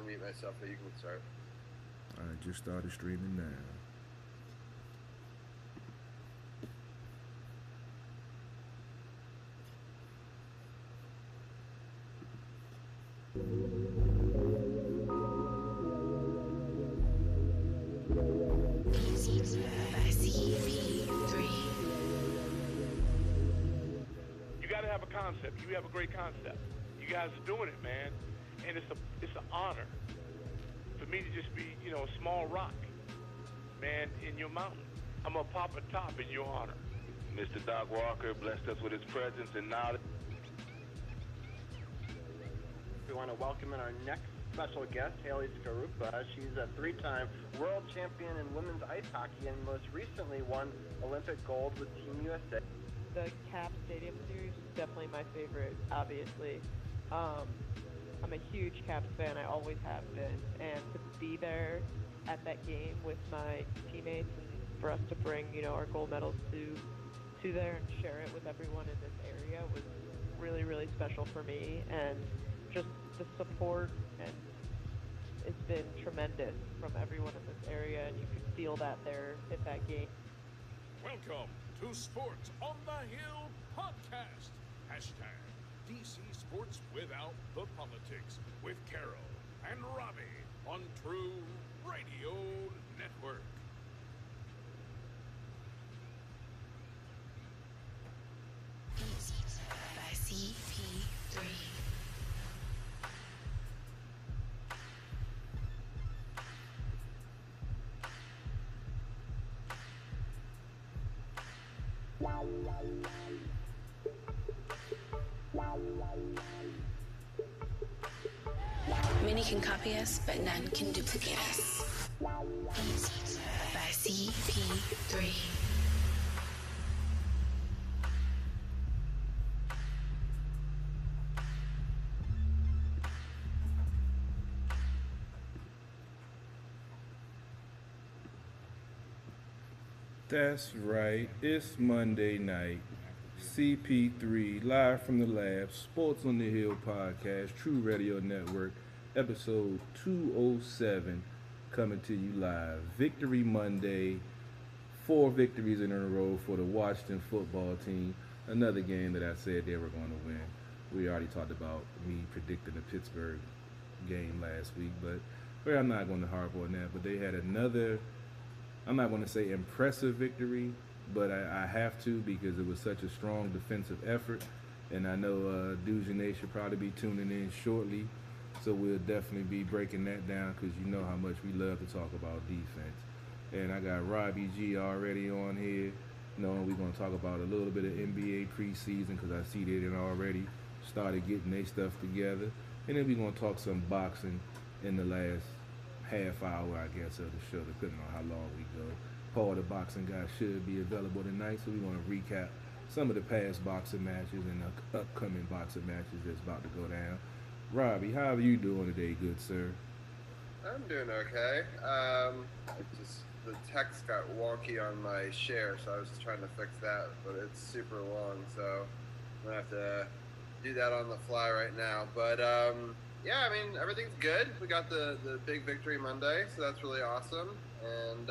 unmute myself, but you can start. I just started streaming now. You got to have a concept. You have a great concept. You guys are doing it, man, and it's an honor for me to just be, a small rock, man, in your mountain. I'm gonna pop a top in your honor. Mr. Doc Walker blessed us with his presence and knowledge. We want to welcome in our next special guest, Haley Skarupa. She's a three-time world champion in women's ice hockey and most recently won Olympic gold with Team USA. The Cap Stadium series is definitely my favorite, obviously. I'm a huge Caps fan, I always have been, and to be there at that game with my teammates and for us to bring, our gold medals to there and share it with everyone in this area was really, really special for me, and just the support, and it's been tremendous from everyone in this area, and you could feel that there at that game. Welcome to Sports on the Hill podcast. Hashtag DC Sports Without the Politics with Carol and Robbie on TRU Radio Network. By CP3. Many can copy us, but none can duplicate us. By CP3. That's right. It's Monday night. CP3 live from the lab. Sports on the Hill podcast. TRU Radio Network. Episode 207 coming to you live. Victory Monday. 4 victories in a row for the Washington football team. Another game that I said they were going to win. We already talked about me predicting the Pittsburgh game last week, but I'm not going to harp on that. But they had another, I'm not going to say impressive victory, but I have to because it was such a strong defensive effort. And I know Dujane should probably be tuning in shortly. So we'll definitely be breaking that down because you know how much we love to talk about defense. And I got Robbie G already on here. We're going to talk about a little bit of NBA preseason because I see they done already started getting their stuff together. And then we're going to talk some boxing in the last half hour, I guess, of the show, depending on how long we go. Paul, the boxing guy, should be available tonight, so we want to recap some of the past boxing matches and the upcoming boxing matches that's about to go down. Robbie, how are you doing today, good sir? I'm doing okay. The text got wonky on my share, so I was trying to fix that, but it's super long, so I'm going to have to do that on the fly right now. But, everything's good. We got the big victory Monday, so that's really awesome. And,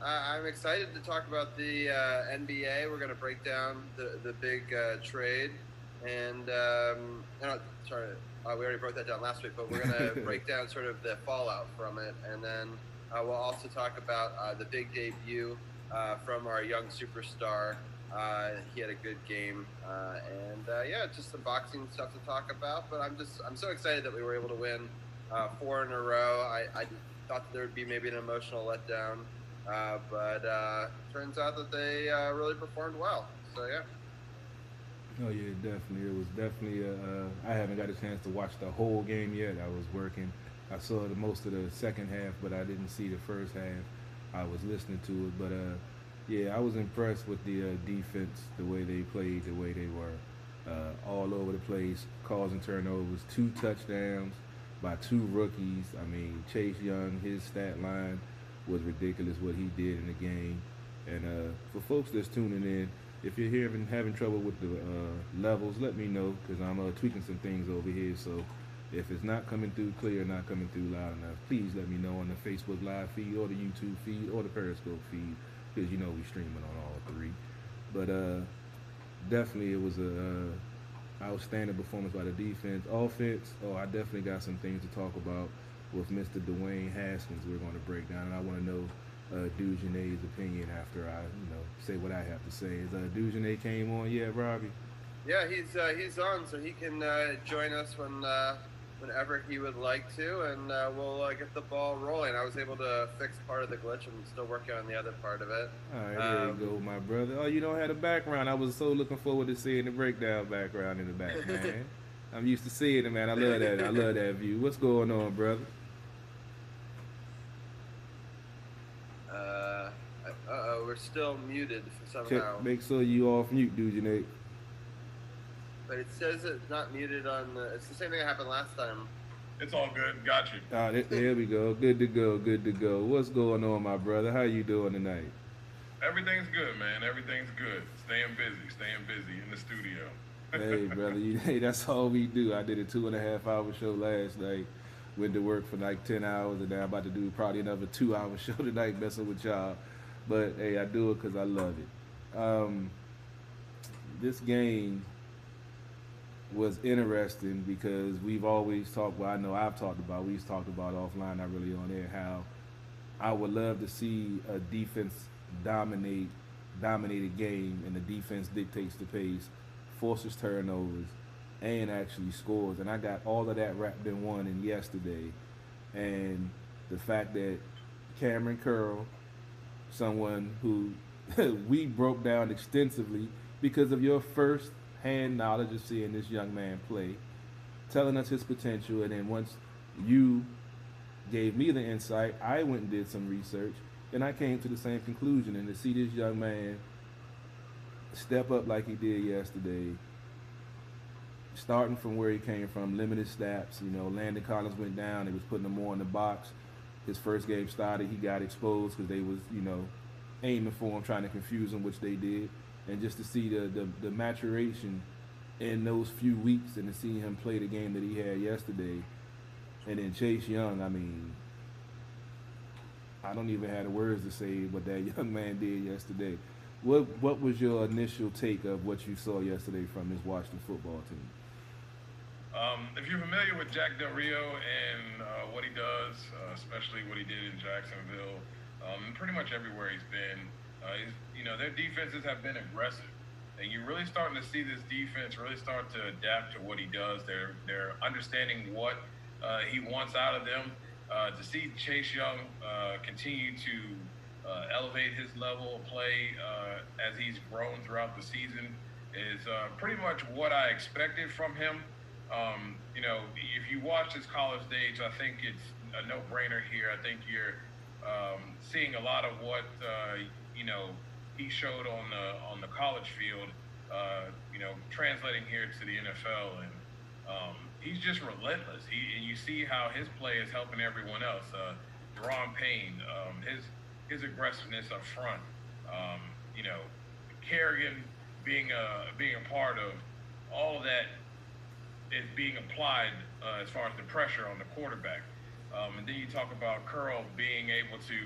I'm excited to talk about the NBA. We're going to break down the big trade. And, we already broke that down last week, but we're going to break down sort of the fallout from it. And then we'll also talk about the big debut from our young superstar. He had a good game. Just some boxing stuff to talk about. But I'm so excited that we were able to win 4 in a row. I thought that there would be maybe an emotional letdown. But turns out that they really performed well. So, yeah. Oh yeah, definitely. It was definitely. I haven't got a chance to watch the whole game yet. I was working. I saw most of the second half, but I didn't see the first half. I was listening to it, but I was impressed with the defense, the way they played, the way they were all over the place, causing turnovers, 2 touchdowns by 2 rookies. I mean, Chase Young, his stat line was ridiculous what he did in the game. And for folks that's tuning in, If you're having trouble with the levels, let me know because I'm tweaking some things over here. So if it's not coming through clear, not coming through loud enough, please let me know on the Facebook Live feed or the YouTube feed or the Periscope feed because you know we streaming on all three. But definitely it was a outstanding performance by the defense. Offense, oh, I definitely got some things to talk about with Mr. Dwayne Haskins. We're going to break down, and I want to know Dujanay's opinion after I, say what I have to say. Is Dujanay came on yet, Robbie? Yeah, he's on, so he can join us whenever he would like to, and we'll get the ball rolling. I was able to fix part of the glitch. I'm still working on the other part of it. All right, there you go, my brother. Oh, you don't have a background. I was so looking forward to seeing the breakdown background in the back, man. I'm used to seeing it, man. I love that. I love that view. What's going on, brother? We're still muted somehow. Make sure you off mute, Dujanay. But it says it's not muted on the... It's the same thing that happened last time. It's all good. Got you. There we go. Good to go. Good to go. What's going on, my brother? How you doing tonight? Everything's good, man. Everything's good. Staying busy in the studio. Hey, brother. Hey, that's all we do. I did a 2.5-hour show last night. Went to work for like 10 hours, and then I'm about to do probably another 2-hour show tonight messing with y'all. But, hey, I do it because I love it. This game was interesting because we've always talked, well, I know I've talked about, we've talked about offline, not really on air, how I would love to see a defense dominated game, and the defense dictates the pace, forces turnovers, and actually scores. And I got all of that wrapped in one in yesterday. And the fact that Cameron Curl, someone who we broke down extensively because of your first-hand knowledge of seeing this young man play, telling us his potential, and then once you gave me the insight, I went and did some research, and I came to the same conclusion. And to see this young man step up like he did yesterday, starting from where he came from, limited snaps, Landon Collins went down, they was putting him more in the box. His first game started, he got exposed because they was, aiming for him, trying to confuse him, which they did. And just to see the maturation in those few weeks and to see him play the game that he had yesterday. And then Chase Young, I mean, I don't even have the words to say what that young man did yesterday. What was your initial take of what you saw yesterday from this Washington football team? If you're familiar with Jack Del Rio and what he does, especially what he did in Jacksonville, and pretty much everywhere he's been, their defenses have been aggressive. And you're really starting to see this defense really start to adapt to what he does. They're understanding what he wants out of them. To see Chase Young continue to elevate his level of play as he's grown throughout the season is pretty much what I expected from him. If you watch his college days, I think it's a no-brainer here. I think you're seeing a lot of what he showed on the college field, translating here to the NFL, and he's just relentless. And you see how his play is helping everyone else. Deron Payne, his aggressiveness up front, Kerrigan being a part of all of that is being applied as far as the pressure on the quarterback. And then you talk about Curl being able to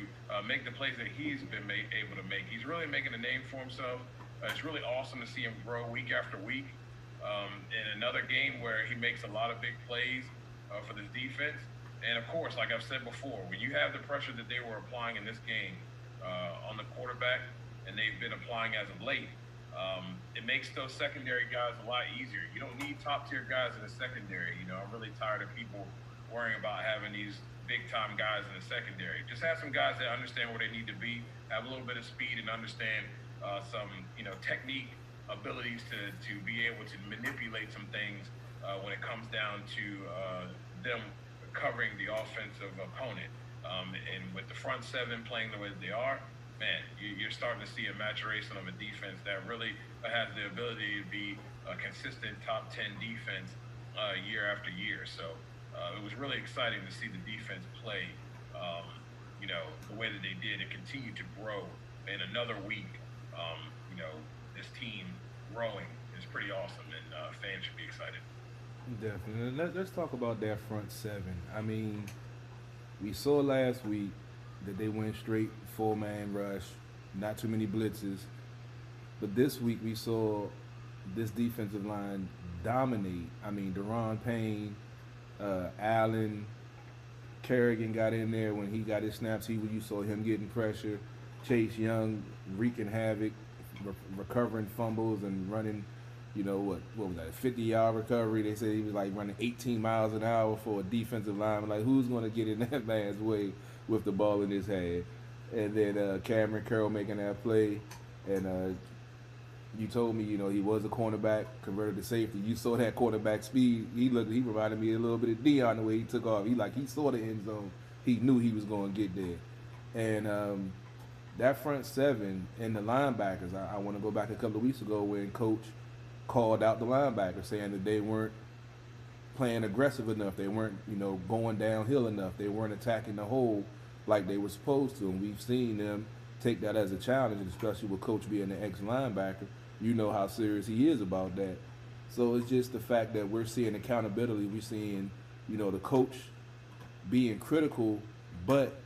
make the plays that he's been able to make. He's really making a name for himself. It's really awesome to see him grow week after week. In another game where he makes a lot of big plays for this defense. And of course, like I've said before, when you have the pressure that they were applying in this game on the quarterback, and they've been applying as of late, it makes those secondary guys a lot easier. You don't need top-tier guys in the secondary. I'm really tired of people worrying about having these big-time guys in the secondary. Just have some guys that understand where they need to be, have a little bit of speed, and understand some, technique, abilities to be able to manipulate some things when it comes down to them covering the offensive opponent. And with the front seven playing the way that they are, man, you're starting to see a maturation of a defense that really has the ability to be a consistent top 10 defense year after year. So it was really exciting to see the defense play, the way that they did and continue to grow in another week. this team growing is pretty awesome, and fans should be excited. Definitely. Let's talk about that front seven. I mean, we saw last week that they went straight four-man rush, not too many blitzes. But this week we saw this defensive line dominate. I mean, Deron Payne, Allen, Kerrigan got in there when he got his snaps. You saw him getting pressure. Chase Young wreaking havoc, recovering fumbles and running. What was that? 50-yard recovery. They said he was like running 18 miles an hour for a defensive lineman. Like, who's going to get in that man's way with the ball in his hand? And then Cameron Carroll making that play. And you told me, he was a cornerback converted to safety. You saw that quarterback speed. He reminded me a little bit of Deion the way he took off. He saw the end zone. He knew he was going to get there. And that front seven and the linebackers, I want to go back a couple of weeks ago when Coach called out the linebackers saying that they weren't playing aggressive enough. They weren't, going downhill enough. They weren't attacking the hole like they were supposed to. And we've seen them take that as a challenge, especially with Coach being an ex-linebacker. You know how serious he is about that. So it's just the fact that we're seeing accountability. We're seeing, the coach being critical, but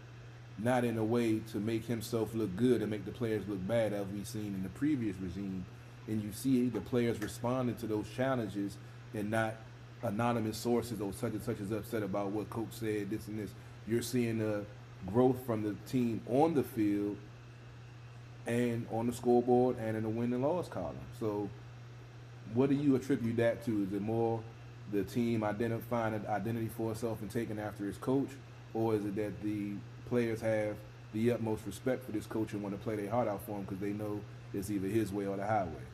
not in a way to make himself look good and make the players look bad as we've seen in the previous regime. And you see the players responding to those challenges and not anonymous sources or such and such is upset about what coach said, this and this. You're seeing the growth from the team on the field and on the scoreboard and in the win and loss column. So what do you attribute that to? Is it more the team identifying an identity for itself and taking after its coach? Or is it that the players have the utmost respect for this coach and want to play their heart out for him because they know it's either his way or the highway?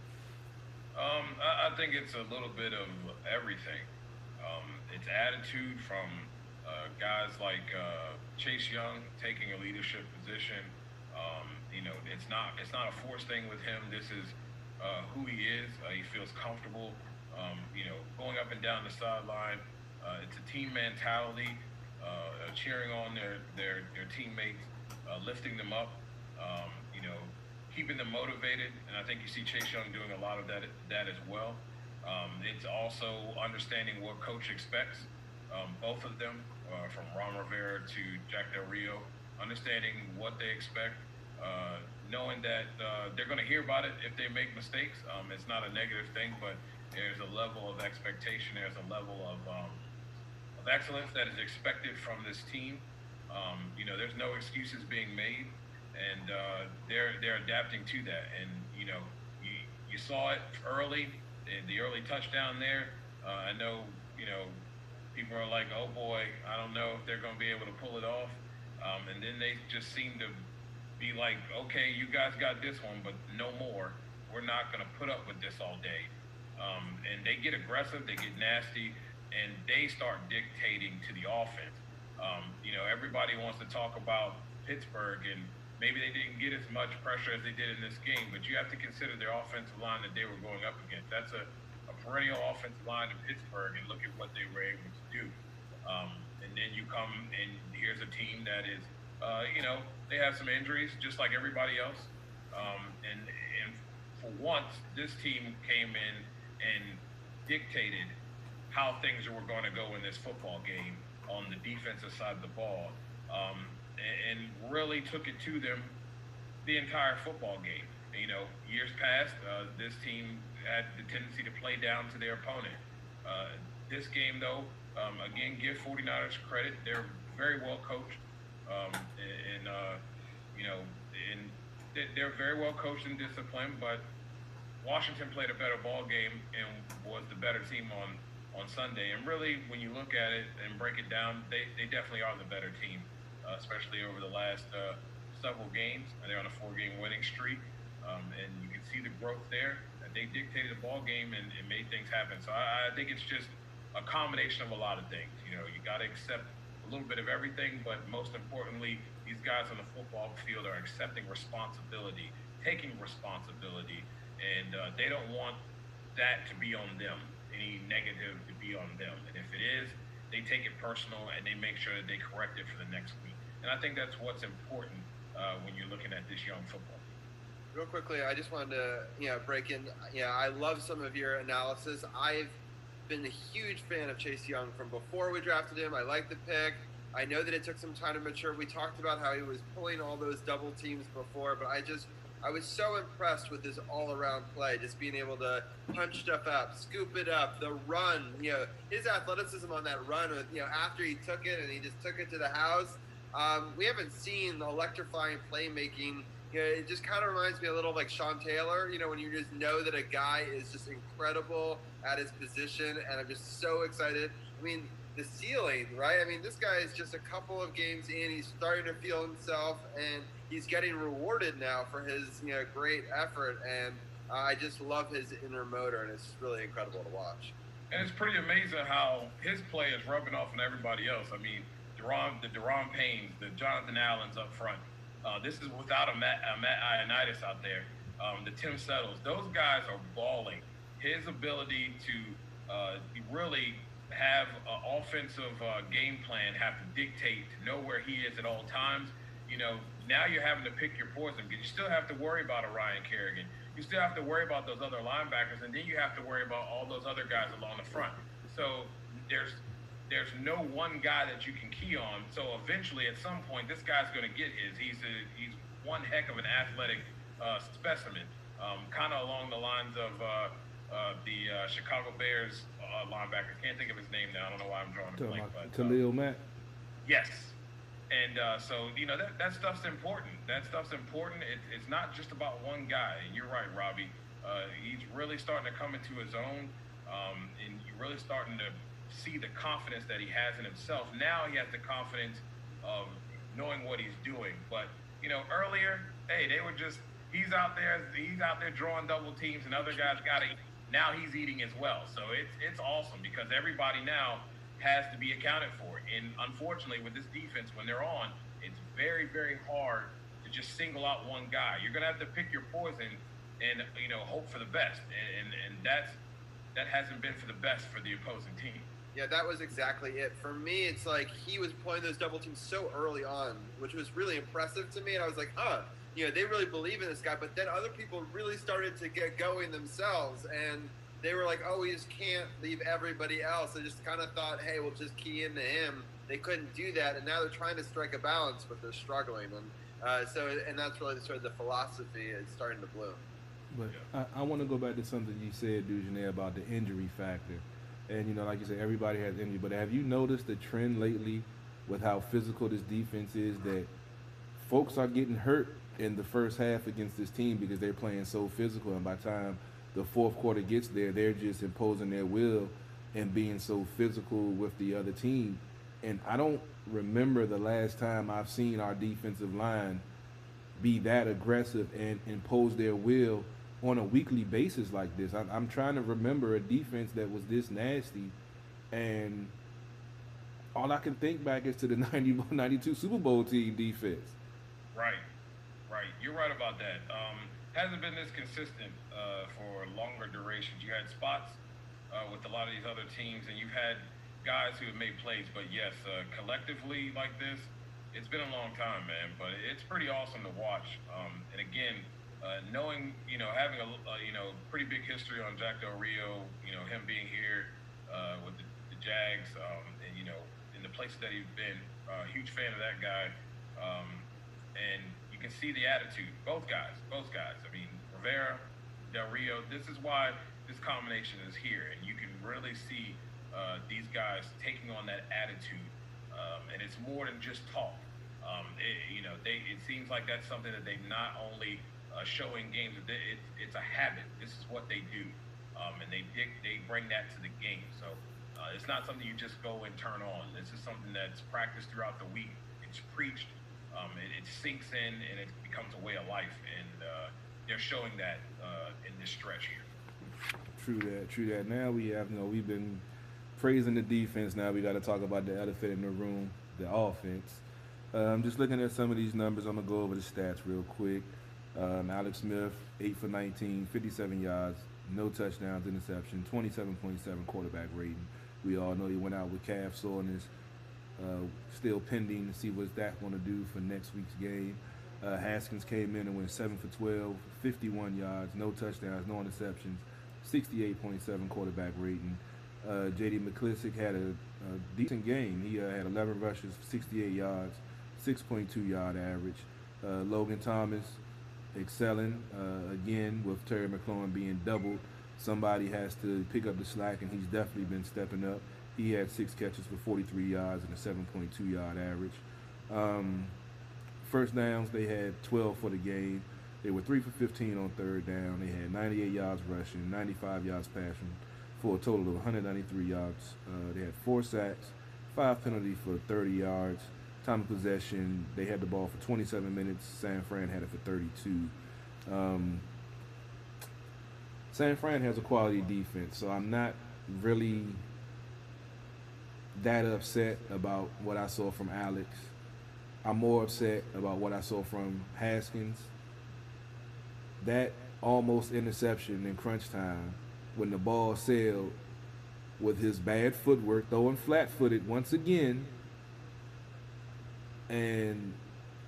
I think it's a little bit of everything. It's attitude from guys like Chase Young taking a leadership position. It's not a forced thing with him. This is who he is. He feels comfortable. Going up and down the sideline. It's a team mentality. Cheering on their teammates, lifting them up. Keeping them motivated, and I think you see Chase Young doing a lot of that as well. It's also understanding what coach expects, both of them, from Ron Rivera to Jack Del Rio, understanding what they expect, knowing that they're going to hear about it if they make mistakes. It's not a negative thing, but there's a level of expectation, there's a level of excellence that is expected from this team. There's no excuses being made. And they're adapting to that, and you saw it early, the early touchdown there. I know people are like, oh boy, I don't know if they're going to be able to pull it off, and then they just seem to be like, okay, you guys got this one, but no more. We're not going to put up with this all day, and they get aggressive, they get nasty, and they start dictating to the offense. Everybody wants to talk about Pittsburgh and maybe they didn't get as much pressure as they did in this game, but you have to consider their offensive line that they were going up against. That's a perennial offensive line in Pittsburgh, and look at what they were able to do. And then you come and here's a team that is, they have some injuries just like everybody else. And for once, this team came in and dictated how things were going to go in this football game on the defensive side of the ball. And really took it to them the entire football game. Years past, this team had the tendency to play down to their opponent. This game, though, again, give 49ers credit. They're very well coached, and they're very well coached and disciplined. But Washington played a better ball game and was the better team on Sunday. And really, when you look at it and break it down, they definitely are the better team. Especially over the last several games. They're on a 4-game winning streak, and you can see the growth there. They dictated the ball game and made things happen. So I think it's just a combination of a lot of things. You got to accept a little bit of everything, but most importantly, these guys on the football field are accepting responsibility, taking responsibility, and they don't want that to be on them, any negative to be on them. And if it is, they take it personal and they make sure that they correct it for the next week. And I think that's what's important when you're looking at this young football team. Real quickly, I just wanted to, break in. I love some of your analysis. I've been a huge fan of Chase Young from before we drafted him. I like the pick. I know that it took some time to mature. We talked about how he was pulling all those double teams before, but I was so impressed with his all-around play, just being able to punch stuff up, scoop it up, the run. His athleticism on that run, after he took it and he just took it to the house. We haven't seen the electrifying playmaking. It just kind of reminds me a little like Sean Taylor, when you just know that a guy is just incredible at his position, and I'm just so excited. I mean, the ceiling, right? I mean, this guy is just a couple of games in. He's starting to feel himself, and he's getting rewarded now for his, great effort. And I just love his inner motor, and it's really incredible to watch. And it's pretty amazing how his play is rubbing off on everybody else. I mean, the Deron Paynes, the Jonathan Allens up front. This is without a Matt Ioannidis out there. The Tim Settles. Those guys are balling. His ability to really have an offensive game plan, have to dictate, to know where he is at all times. Now you're having to pick your poison because you still have to worry about a Ryan Kerrigan. You still have to worry about those other linebackers, and then you have to worry about all those other guys along the front. So there's no one guy that you can key on. So eventually, at some point, this guy's going to get his. He's one heck of an athletic specimen, kind of along the lines of the Chicago Bears linebacker. Can't think of his name now. I don't know why I'm drawing a blank. Khalil Mack. Yes. And so, that stuff's important. That stuff's important. It's not just about one guy. And you're right, Robbie. He's really starting to come into his own, and you're really starting to see the confidence that he has in himself. Now he has the confidence of knowing what he's doing. But, earlier, hey, he's out there drawing double teams, and other guys got to eat. Now he's eating as well. So it's awesome because everybody now has to be accounted for. And unfortunately, with this defense, when they're on, it's very, very hard to just single out one guy. You're going to have to pick your poison and, hope for the best. And that hasn't been for the best for the opposing team. Yeah, that was exactly it. For me, it's like he was playing those double teams so early on, which was really impressive to me. And I was like, they really believe in this guy. But then other people really started to get going themselves. And they were like, we just can't leave everybody else. They just kind of thought, hey, we'll just key into him. They couldn't do that. And now they're trying to strike a balance, but they're struggling. And that's really sort of the philosophy is starting to bloom. But I want to go back to something you said, Dujanet, about the injury factor. And, like you said, everybody has injury. But have you noticed the trend lately with how physical this defense is, that folks are getting hurt in the first half against this team because they're playing so physical, and by the time the fourth quarter gets there, they're just imposing their will and being so physical with the other team. And I don't remember the last time I've seen our defensive line be that aggressive and impose their will on a weekly basis like this. I'm trying to remember a defense that was this nasty, and all I can think back is to the 92 Super Bowl team defense. Right. You're right about that. Hasn't been this consistent for longer durations. You had spots with a lot of these other teams, and you've had guys who have made plays. But yes, collectively like this, it's been a long time, man. But it's pretty awesome to watch. And again, knowing, having a pretty big history on Jack Del Rio, him being here with the Jags, and in the places that he's been, huge fan of that guy. And you can see the attitude, both guys. I mean, Rivera, Del Rio, this is why this combination is here. And you can really see these guys taking on that attitude. And it's more than just talk. It seems like that's something that they not only show in games, it's a habit. This is what they do. And they bring that to the game. So it's not something you just go and turn on. This is something that's practiced throughout the week. It's preached. It sinks in, and it becomes a way of life, and they're showing that in this stretch here. True that. Now we've been praising the defense. Now we got to talk about the elephant in the room, the offense. Just looking at some of these numbers, I'm gonna go over the stats real quick. Alex Smith, 8 for 19, 57 yards, no touchdowns, interception, 27.7 quarterback rating. We all know he went out with calf soreness. Still pending to see what that's going to do for next week's game. Haskins came in and went 7 for 12, 51 yards, no touchdowns, no interceptions, 68.7 quarterback rating. J.D. McClissick had a decent game. He had 11 rushes, 68 yards, 6.2 yard average. Logan Thomas excelling again with Terry McLaurin being doubled. Somebody has to pick up the slack, and he's definitely been stepping up. He had 6 catches for 43 yards and a 7.2 yard average. First downs, they had 12 for the game. They were 3 for 15 on third down. They had 98 yards rushing, 95 yards passing, for a total of 193 yards. They had 4 sacks, 5 penalties for 30 yards. Time of possession, they had the ball for 27 minutes. San Fran had it for 32. San Fran has a quality defense, so I'm not really that upset about what I saw from Alex. I'm more upset about what I saw from Haskins. That almost interception in crunch time when the ball sailed with his bad footwork, throwing flat-footed once again, and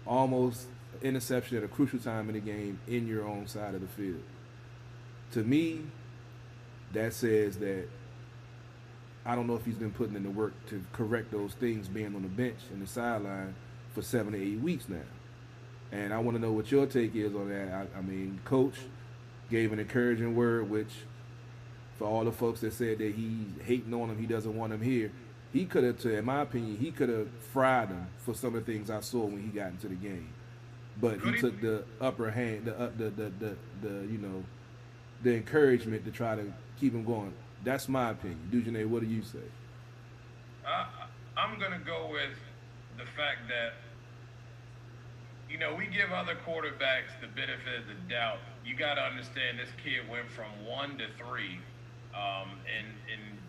almost interception at a crucial time in the game in your own side of the field. To me, that says that I don't know if he's been putting in the work to correct those things being on the bench and the sideline for 7 to 8 weeks now. And I want to know what your take is on that. I mean, Coach gave an encouraging word, which for all the folks that said that he's hating on him, he doesn't want him here, he could have, in my opinion, he could have fried him for some of the things I saw when he got into the game. But he took the upper hand, the encouragement to try to keep him going. That's my opinion. Dujane, what do you say? I'm going to go with the fact that, we give other quarterbacks the benefit of the doubt. You got to understand this kid went from 1 to 3, and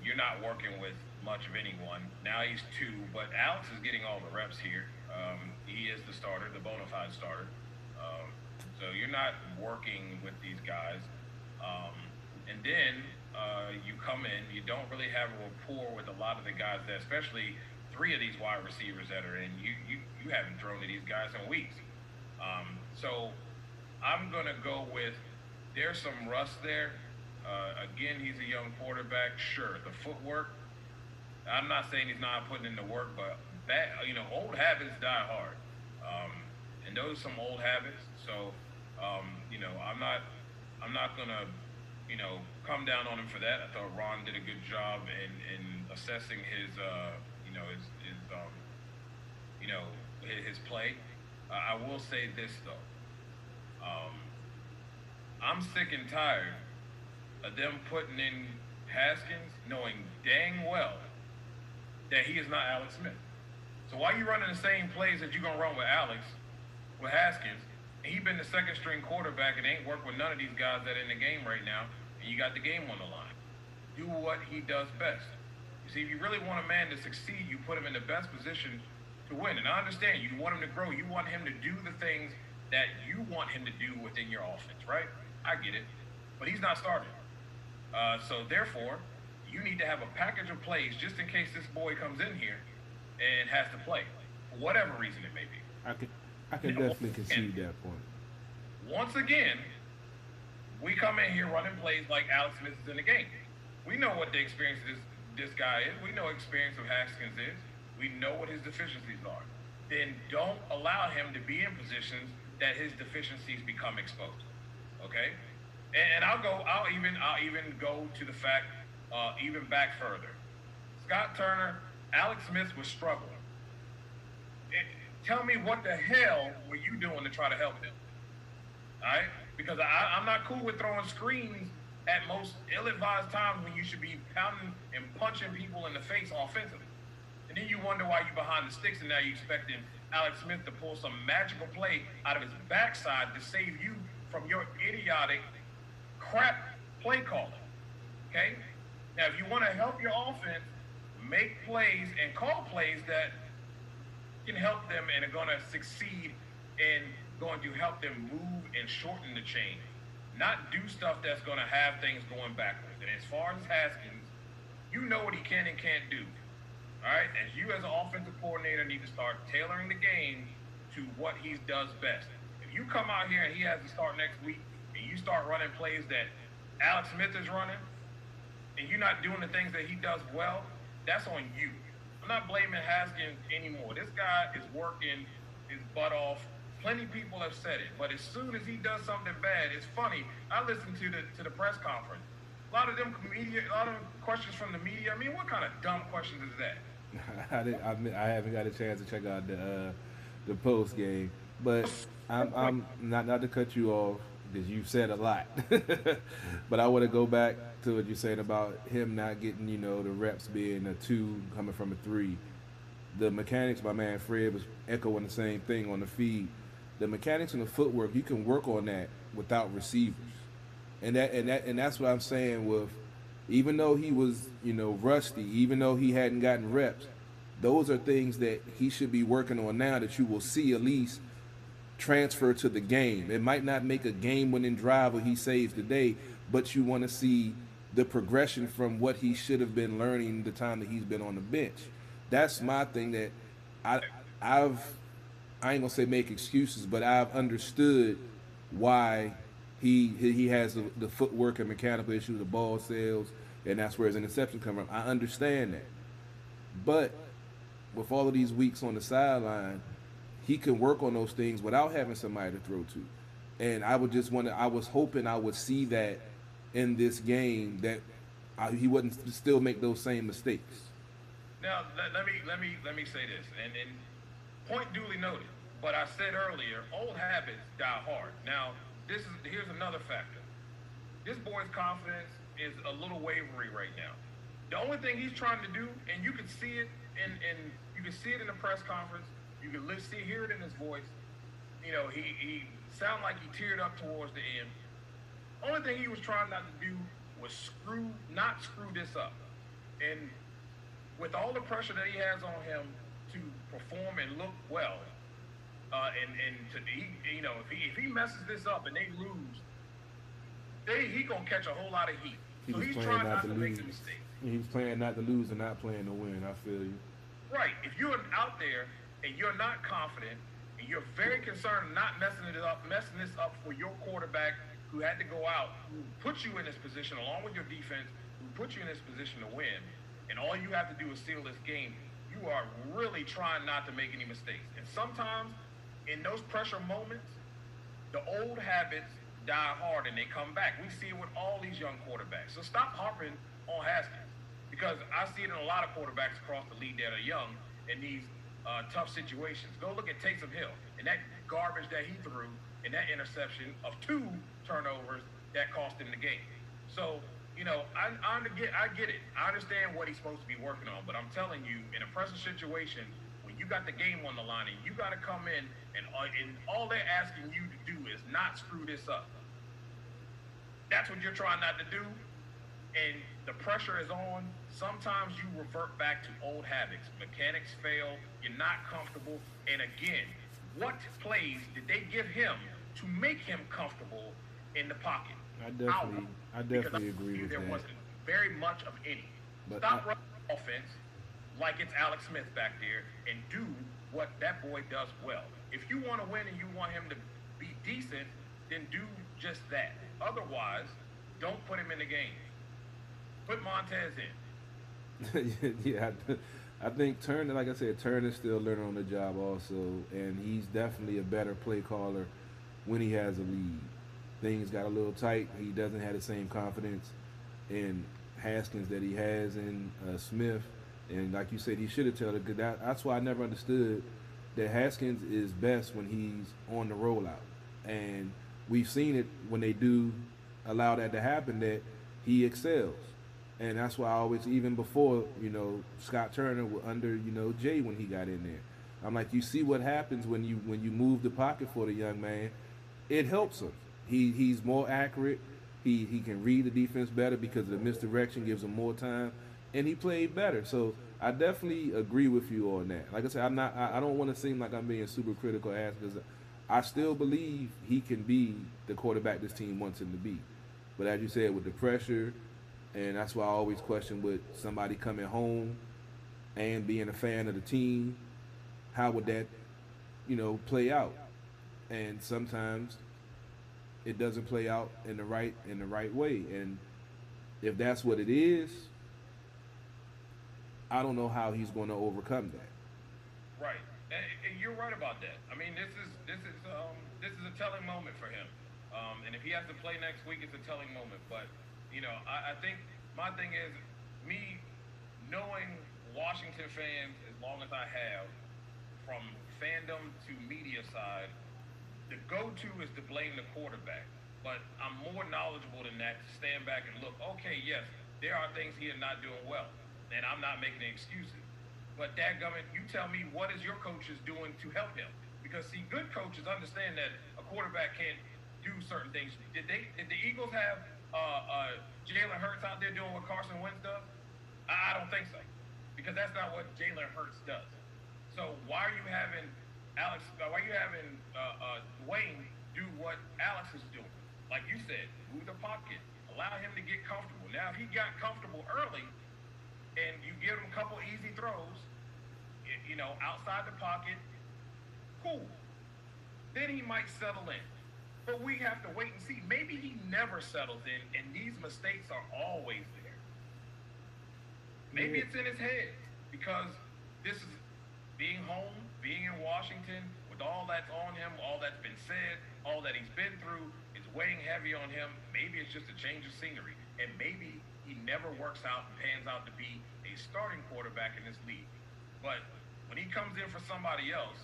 you're not working with much of anyone. Now he's 2, but Alex is getting all the reps here. He is the starter, the bona fide starter. So you're not working with these guys. And then you come in, you don't really have a rapport with a lot of the guys that, especially 3 of these wide receivers that are in, you haven't thrown to these guys in weeks. So I'm going to go with, there's some rust there. Again, he's a young quarterback. Sure, the footwork, I'm not saying he's not putting in the work, but old habits die hard. And those are some old habits. So, I'm not going to, come down on him for that. I thought Ron did a good job in assessing his play. I will say this though. I'm sick and tired of them putting in Haskins knowing dang well that he is not Alex Smith. So why are you running the same plays that you're going to run with Haskins, and he been the second string quarterback and ain't worked with none of these guys that are in the game right now, and you got the game on the line. Do what he does best. You see, if you really want a man to succeed, you put him in the best position to win. And I understand, you want him to grow. You want him to do the things that you want him to do within your offense, right? I get it. But he's not starting. So therefore, you need to have a package of plays just in case this boy comes in here and has to play, for whatever reason it may be. I can definitely concede that point. Once again, we come in here running plays like Alex Smith is in the game. We know what the experience of this guy is. We know what experience of Haskins is. We know what his deficiencies are. Then don't allow him to be in positions that his deficiencies become exposed. Okay? And I'll even go to the fact, even back further. Scott Turner, Alex Smith was struggling. Tell me what the hell were you doing to try to help him? All right? Because I'm not cool with throwing screens at most ill-advised times when you should be pounding and punching people in the face offensively. And then you wonder why you're behind the sticks and now you're expecting Alex Smith to pull some magical play out of his backside to save you from your idiotic crap play calling. Okay? Now, if you want to help your offense, make plays and call plays that can help them and are going to succeed and going to help them move and shorten the chain. Not do stuff that's going to have things going backwards. And as far as Haskins, you know what he can and can't do. All right? As you as an offensive coordinator need to start tailoring the game to what he does best. If you come out here and he has to start next week, and you start running plays that Alex Smith is running, and you're not doing the things that he does well, that's on you. I'm not blaming Haskins anymore. This guy is working his butt off. Plenty of people have said it, but as soon as he does something bad, it's funny. I listened to the press conference. A lot of questions from the media. I mean, what kind of dumb questions is that? I haven't got a chance to check out the post game, but I'm not to cut you off because you said a lot, but I want to go back to what you said about him not getting the reps being a 2 coming from a 3. The mechanics, my man Fred was echoing the same thing on the feed. The mechanics and the footwork, you can work on that without receivers, and that's what I'm saying. With even though he was rusty, even though he hadn't gotten reps, those are things that he should be working on now that you will see at least transfer to the game. It might not make a game-winning drive or he saves the day, but you want to see the progression from what he should have been learning the time that he's been on the bench. That's my thing that I ain't gonna say make excuses, but I've understood why he has the footwork and mechanical issues, the ball sales, and that's where his interception come from. I understand that, but with all of these weeks on the sideline, he can work on those things without having somebody to throw to. And I was hoping I would see that in this game, that he wouldn't still make those same mistakes. Now let me say this, and point duly noted. But I said earlier, old habits die hard. Now here's another factor. This boy's confidence is a little wavery right now. The only thing he's trying to do, and you can see it in the press conference, you can hear it in his voice. He sounded like he teared up towards the end. Only thing he was trying not to do was not screw this up. And with all the pressure that he has on him to perform and look well, if he messes this up and they lose, he gonna catch a whole lot of heat. So he's trying not to make the mistake. He's playing not to lose and not playing to win. I feel you. Right. If you're out there and you're not confident and you're very concerned not messing this up for your quarterback who had to go out, who put you in this position along with your defense, who put you in this position to win, and all you have to do is seal this game, you are really trying not to make any mistakes. And sometimes in those pressure moments, the old habits die hard and they come back. We see it with all these young quarterbacks. So stop harping on Haskins, because I see it in a lot of quarterbacks across the league that are young in these tough situations. Go look at Taysom Hill and that garbage that he threw and that interception of 2 turnovers that cost him the game. So, I get it. I understand what he's supposed to be working on, but I'm telling you, in a pressure situation, when you got the game on the line and you got to come in and all they're asking you to do is not screw this up. That's what you're trying not to do, and the pressure is on. Sometimes you revert back to old habits. Mechanics fail. You're not comfortable. And again, what plays did they give him to make him comfortable in the pocket? I definitely agree with that. There wasn't very much of any. But Stop running offense like it's Alex Smith back there and do what that boy does well. If you want to win and you want him to be decent, then do just that. Otherwise, don't put him in the game. Put Montez in. Yeah, I think Turner, like I said, Turner's still learning on the job also, and he's definitely a better play caller when he has a lead. Things got a little tight. He doesn't have the same confidence in Haskins that he has in Smith. And like you said, he should have told it. That's why I never understood that Haskins is best when he's on the rollout. And we've seen it when they do allow that to happen, that he excels. And that's why I always, even before, Scott Turner under, Jay when he got in there, I'm like, you see what happens when you move the pocket for the young man. It helps him. He's more accurate. He can read the defense better because the misdirection gives him more time, and he played better. So I definitely agree with you on that. Like I said, I don't want to seem like I'm being super critical as, because I still believe he can be the quarterback this team wants him to be. But as you said, with the pressure, and that's why I always question with somebody coming home and being a fan of the team, how would that, play out? and sometimes it doesn't play out in the right way. And if that's what it is, I don't know how he's going to overcome that. Right, and you're right about that. I mean, this is a telling moment for him. And if he has to play next week, it's a telling moment. But I think my thing is me knowing Washington fans as long as I have, from fandom to media side, the go-to is to blame the quarterback. But I'm more knowledgeable than that to stand back and look, okay, yes, there are things he is not doing well, and I'm not making excuses. But dadgummit, you tell me, what is your coaches doing to help him? Because see, good coaches understand that a quarterback can't do certain things. Did the Eagles have Jalen Hurts out there doing what Carson Wentz does? I don't think so, because that's not what Jalen Hurts does. So why are you having Dwayne do what Alex is doing? Like you said, move the pocket, allow him to get comfortable. Now, if he got comfortable early, and you give him a couple easy throws, outside the pocket, cool. Then he might settle in. But we have to wait and see. Maybe he never settles in, and these mistakes are always there. Maybe it's in his head, because this is being home, being in Washington, with all that's on him, all that's been said, all that he's been through, it's weighing heavy on him. Maybe it's just a change of scenery. And maybe he never works out and pans out to be a starting quarterback in this league. But when he comes in for somebody else,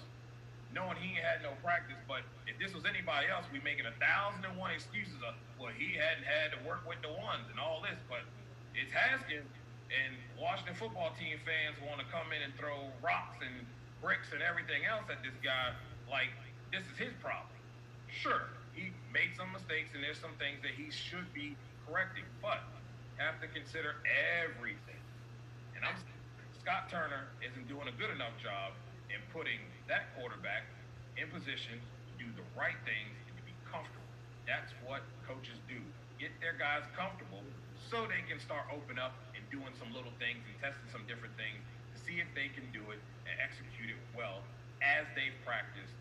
knowing he ain't had no practice, but if this was anybody else, we making 1,001 excuses of, well, he hadn't had to work with the ones and all this. But it's Haskins, and Washington football team fans want to come in and throw rocks and bricks and everything else at this guy like this is his problem. Sure, he made some mistakes, and there's some things that he should be correcting, but have to consider everything. And Scott Turner isn't doing a good enough job in putting that quarterback in position to do the right things and to be comfortable. That's what coaches do. Get their guys comfortable so they can start opening up and doing some little things and testing some different things to see if they can do it and execute it well as they've practiced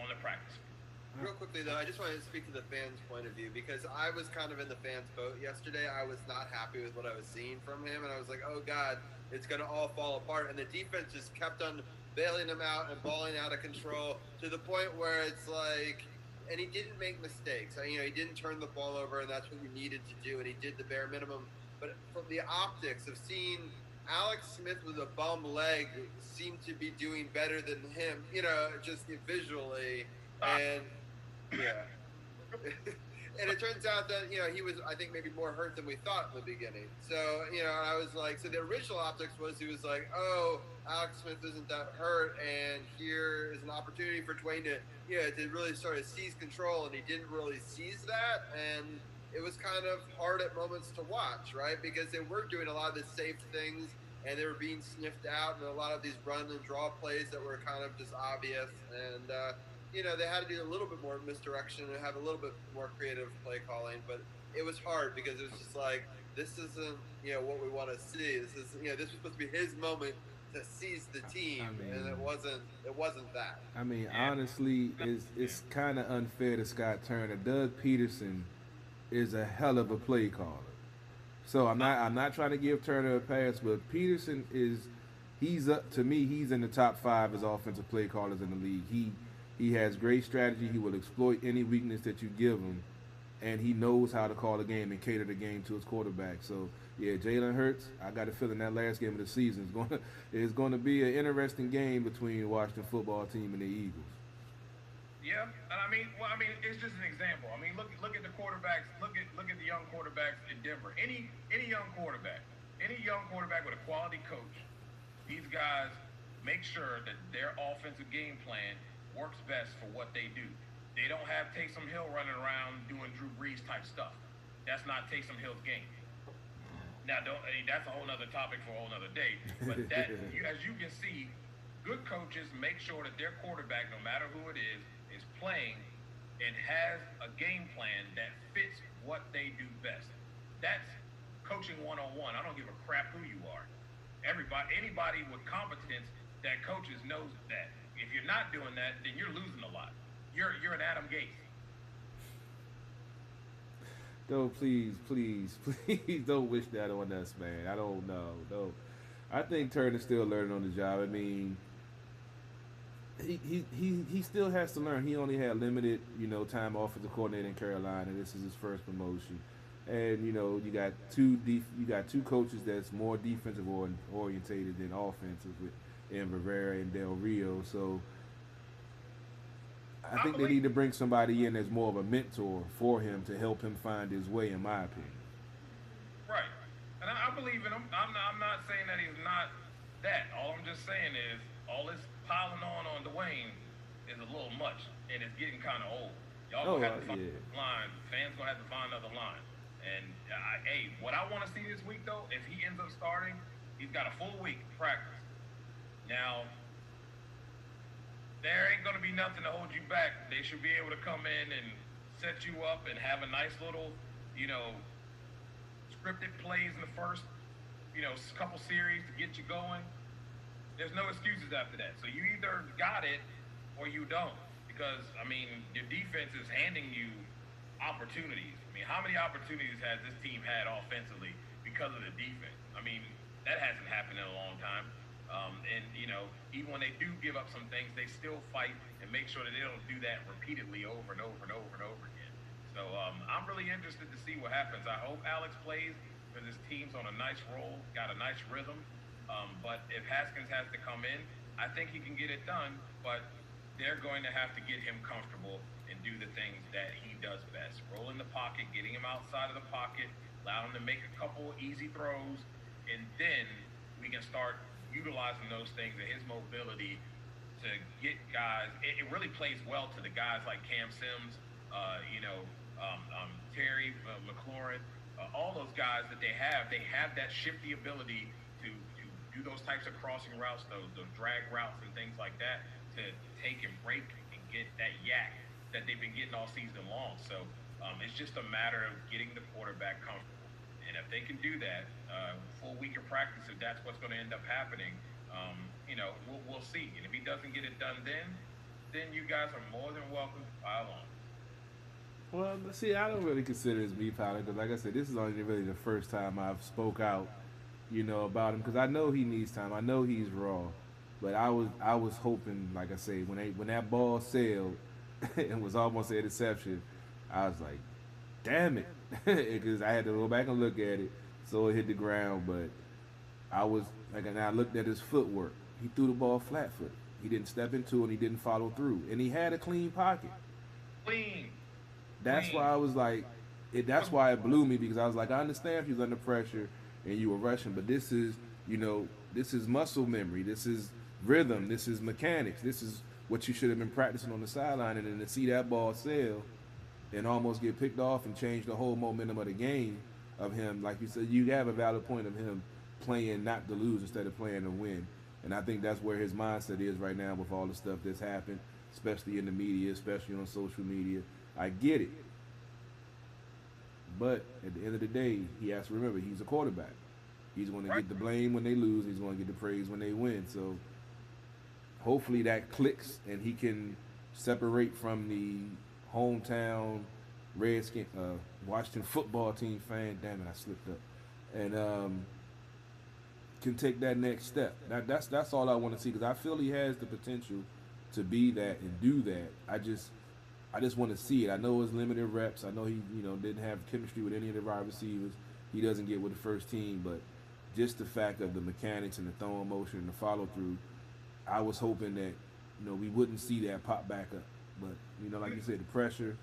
on the practice field. Real quickly, though, I just wanted to speak to the fans' point of view, because I was kind of in the fans' boat yesterday. I was not happy with what I was seeing from him, and I was like, oh, God, it's going to all fall apart. And the defense just kept on bailing him out and balling out of control to the point where it's like, and he didn't make mistakes. He didn't turn the ball over, and that's what you needed to do, and he did the bare minimum. But from the optics of seeing Alex Smith with a bum leg seem to be doing better than him, just visually, and yeah. And it turns out that, he was, I think, maybe more hurt than we thought in the beginning. So, I was like, so the original optics was he was like, oh, Alex Smith isn't that hurt, and here is an opportunity for Dwayne to really sort of seize control, and he didn't really seize that, and it was kind of hard at moments to watch, right? Because they were doing a lot of the safe things, and they were being sniffed out, and a lot of these run and draw plays that were kind of just obvious, and, they had to do a little bit more misdirection and have a little bit more creative play calling, but it was hard because it was just like, this isn't, what we want to see. This is, this was supposed to be his moment to seize the team, and it wasn't that. I mean, honestly, it's kind of unfair to Scott Turner. Doug Peterson is a hell of a play caller. So I'm not trying to give Turner a pass, but Peterson he's up to me. He's in the top 5 as offensive play callers in the league. He has great strategy. He will exploit any weakness that you give him, and he knows how to call a game and cater the game to his quarterback. So, yeah, Jalen Hurts, I got a feeling that last game of the season is going to be an interesting game between the Washington football team and the Eagles. Yeah, and I mean, it's just an example. I mean, look at the quarterbacks. Look at the young quarterbacks in Denver. Any young quarterback with a quality coach, these guys make sure that their offensive game plan works best for what they do. They don't have Taysom Hill running around doing Drew Brees type stuff. That's not Taysom Hill's game. Now, that's a whole other topic for a whole other day. But as you can see, good coaches make sure that their quarterback, no matter who it is playing and has a game plan that fits what they do best. That's coaching 101. I don't give a crap who you are. Anybody with competence that coaches knows that. If you're not doing that, then you're losing a lot. you're an Adam Gase. Don't please don't wish that on us, man. I don't know. Don't. I think Turner's still learning on the job. I mean, he still has to learn. He only had limited, time offensive coordinator in Carolina. This is his first promotion, and you got two coaches that's more defensive orientated than offensive with in Rivera and Del Rio. So I think they need to bring somebody in as more of a mentor for him to help him find his way, in my opinion. Right. And I believe in him. I'm not saying that he's not that. All I'm just saying is all this piling on Dwayne is a little much, and it's getting kind of old. Y'all gonna have to find another line. Fans gonna have to find another line. And what I want to see this week though, if he ends up starting, he's got a full week of practice. Now, there ain't gonna be nothing to hold you back. They should be able to come in and set you up and have a nice little, scripted plays in the first, couple series to get you going. There's no excuses after that. So you either got it or you don't. Because, your defense is handing you opportunities. How many opportunities has this team had offensively because of the defense? That hasn't happened in a long time. Even when they do give up some things, they still fight and make sure that they don't do that repeatedly over and over and over and over again. So I'm really interested to see what happens. I hope Alex plays because his team's on a nice roll, got a nice rhythm. But if Haskins has to come in, I think he can get it done, but they're going to have to get him comfortable and do the things that he does best. Roll in the pocket, getting him outside of the pocket, allow him to make a couple easy throws, and then we can start utilizing those things and his mobility to get guys. It really plays well to the guys like Cam Sims, Terry McLaurin, all those guys that they have that shifty ability to do those types of crossing routes, those drag routes and things like that, to take and break and get that yak that they've been getting all season long. So it's just a matter of getting the quarterback comfortable. And if they can do that, full week of practice, if that's what's going to end up happening, we'll see. And if he doesn't get it done then you guys are more than welcome to pile on. Well, see, I don't really consider this me piling because, like I said, this is only really the first time I've spoke out, about him because I know he needs time. I know he's raw, but I was hoping, like I say, when that ball sailed and was almost an interception, I was like, damn it, because I had to go back and look at it, so it hit the ground. But I looked at his footwork. He threw the ball flat-footed. He didn't step into it. And he didn't follow through, and he had a clean pocket. Clean. That's why I was like, that's why it blew me because I was like, I understand if he was under pressure and you were rushing, but this is muscle memory. This is rhythm. This is mechanics. This is what you should have been practicing on the sideline, and then to see that ball sail and almost get picked off and change the whole momentum of the game of him, like you said, you have a valid point of him playing not to lose instead of playing to win. And I think that's where his mindset is right now with all the stuff that's happened, especially in the media, especially on social media. I get it. But at the end of the day, he has to remember he's a quarterback. He's going to get the blame when they lose. He's going to get the praise when they win. So hopefully that clicks and he can separate from the hometown Redskin, Washington football team fan. Damn it, I slipped up. And can take that next step. That's all I want to see because I feel he has the potential to be that and do that. I just want to see it. I know it's limited reps. I know he, didn't have chemistry with any of the wide receivers. He doesn't get with the first team, but just the fact of the mechanics and the throwing motion and the follow through, I was hoping that, we wouldn't see that pop back up. But, like you said, the pressure.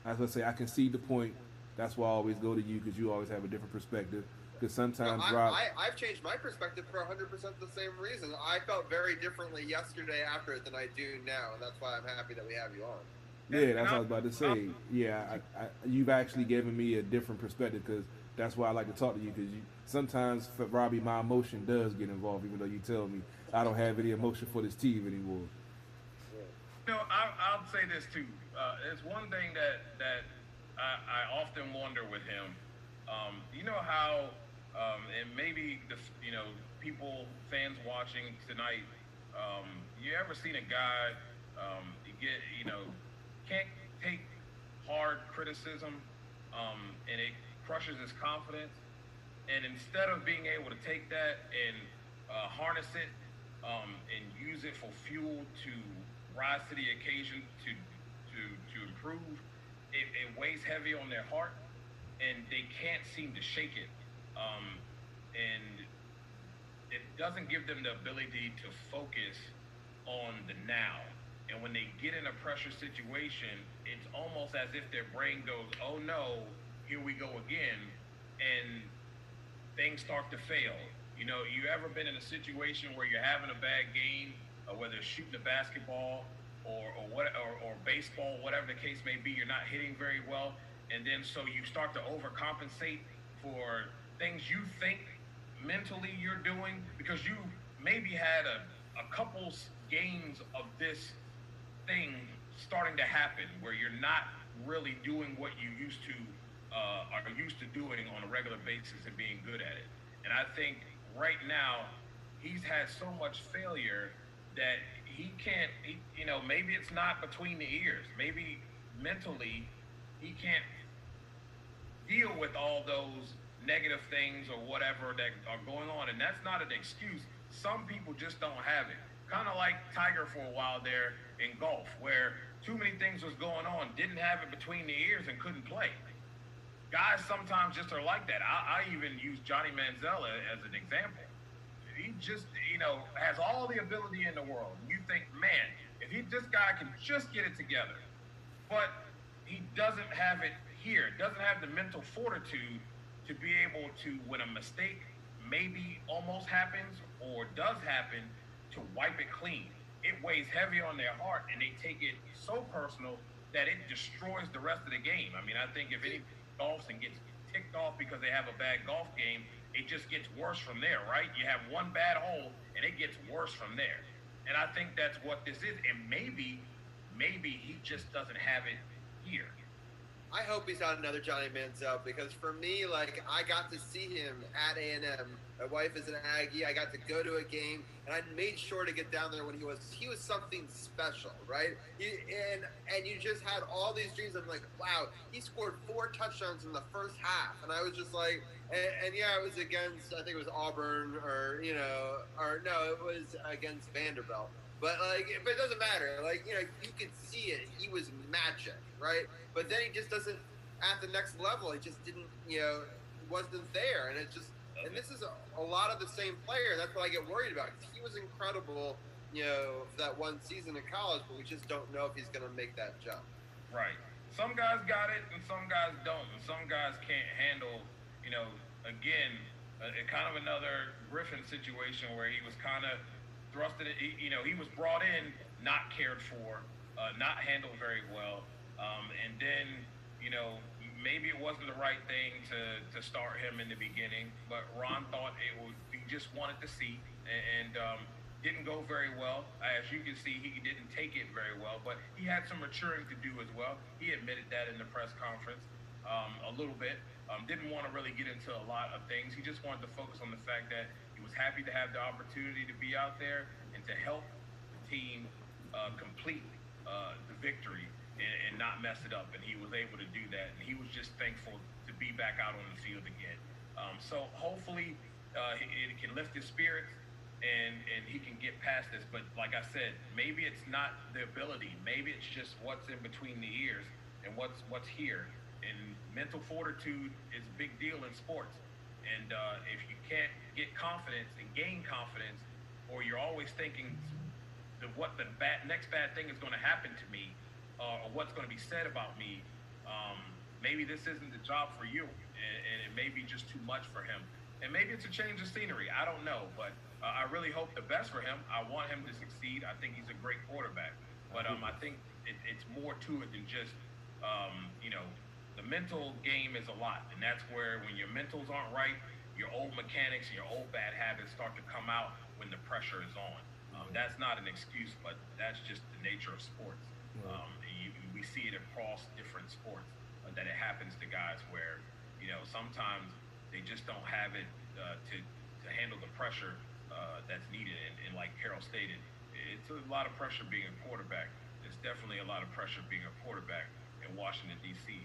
As I say, I can see the point. That's why I always go to you because you always have a different perspective. Because sometimes I've changed my perspective for 100% the same reason. I felt very differently yesterday after it than I do now, and that's why I'm happy that we have you on. Yeah, that's what I was about to say. Yeah, you've actually given me a different perspective because that's why I like to talk to you because sometimes, for Robbie, my emotion does get involved even though you tell me I don't have any emotion for this team anymore. I'll say this too. It's one thing that I often wonder with him. How and maybe people, fans watching tonight, you ever seen a guy, he get, can't take hard criticism, and it crushes his confidence. And instead of being able to take that and harness it, and use it for fuel to rise to the occasion to improve, it weighs heavy on their heart, and they can't seem to shake it. And it doesn't give them the ability to focus on the now. And when they get in a pressure situation, it's almost as if their brain goes, oh no, here we go again. And things start to fail. You ever been in a situation where you're having a bad game, whether it's shooting a basketball or baseball, whatever the case may be, you're not hitting very well, and then so you start to overcompensate for things you think mentally you're doing because you maybe had a couple games of this thing starting to happen where you're not really doing what you are used to doing on a regular basis and being good at it. And I think right now he's had so much failure that he can't, maybe it's not between the ears. Maybe mentally he can't deal with all those negative things or whatever that are going on. And that's not an excuse. Some people just don't have it. Kind of like Tiger for a while there in golf, where too many things was going on, didn't have it between the ears and couldn't play. Guys sometimes just are like that. I even use Johnny Manziel as an example. He just, has all the ability in the world. You think, man, if this guy can just get it together, but he doesn't have it here, doesn't have the mental fortitude to be able to, when a mistake maybe almost happens or does happen, to wipe it clean. It weighs heavy on their heart, and they take it so personal that it destroys the rest of the game. I mean, I think if any golfs and gets ticked off because they have a bad golf game, it just gets worse from there, right? You have one bad hole, and it gets worse from there. And I think that's what this is. And maybe he just doesn't have it here. I hope he's not another Johnny Manziel, because for me, like, I got to see him at A&M. My wife is an Aggie. I got to go to a game, and I made sure to get down there when he was something special, right? And you just had all these dreams. I'm like, wow, he scored 4 touchdowns in the first half, and I was just like, and yeah, it was against, I think it was Auburn, or no, it was against Vanderbilt. But it doesn't matter. You could see it. He was magic, right? But then he just doesn't, at the next level, he just didn't, wasn't there. And and this is a lot of the same player. That's what I get worried about. He was incredible, for that one season in college, but we just don't know if he's going to make that jump. Right. Some guys got it, and some guys don't. And some guys can't handle, again, kind of another Griffin situation where he was kind of thrusted. He was brought in, not cared for, not handled very well, and then maybe it wasn't the right thing to start him in the beginning. But Ron thought he just wanted to see, and didn't go very well. As you can see, he didn't take it very well, but he had some maturing to do as well. He admitted that in the press conference a little bit. Didn't want to really get into a lot of things. He just wanted to focus on the fact that he was happy to have the opportunity to be out there and to help the team complete the victory and not mess it up. And he was able to do that. And he was just thankful to be back out on the field again. So hopefully it can lift his spirits and he can get past this. But like I said, maybe it's not the ability. Maybe it's just what's in between the ears and what's here. And mental fortitude is a big deal in sports. And if you can't get confidence and gain confidence, or you're always thinking what the next bad thing is going to happen to me, or what's going to be said about me, maybe this isn't the job for you, and it may be just too much for him. And maybe it's a change of scenery. I don't know, but I really hope the best for him. I want him to succeed. I think he's a great quarterback. But I think it's more to it than just, the mental game is a lot. And that's where when your mentals aren't right, your old mechanics and your old bad habits start to come out when the pressure is on. That's not an excuse, but that's just the nature of sports. We see it across different sports that it happens to guys where, sometimes they just don't have it to handle the pressure that's needed. And like Carol stated, it's a lot of pressure being a quarterback. it's definitely a lot of pressure being a quarterback in Washington D.C.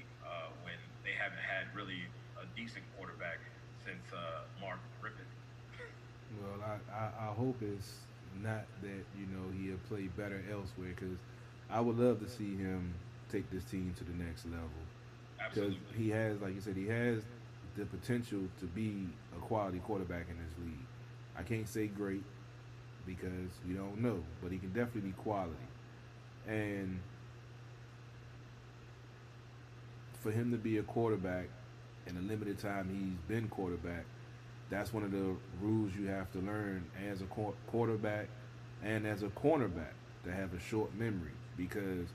When they haven't had really a decent quarterback since Mark Rippon. Well, I hope it's not that he'll play better elsewhere because I would love to see him take this team to the next level because Absolutely. he has, like you said, he has the potential to be a quality quarterback in this league. I can't say great because we don't know, but he can definitely be quality. And for him to be a quarterback in the limited time he's been quarterback, that's one of the rules you have to learn as a quarterback and as a cornerback to have a short memory because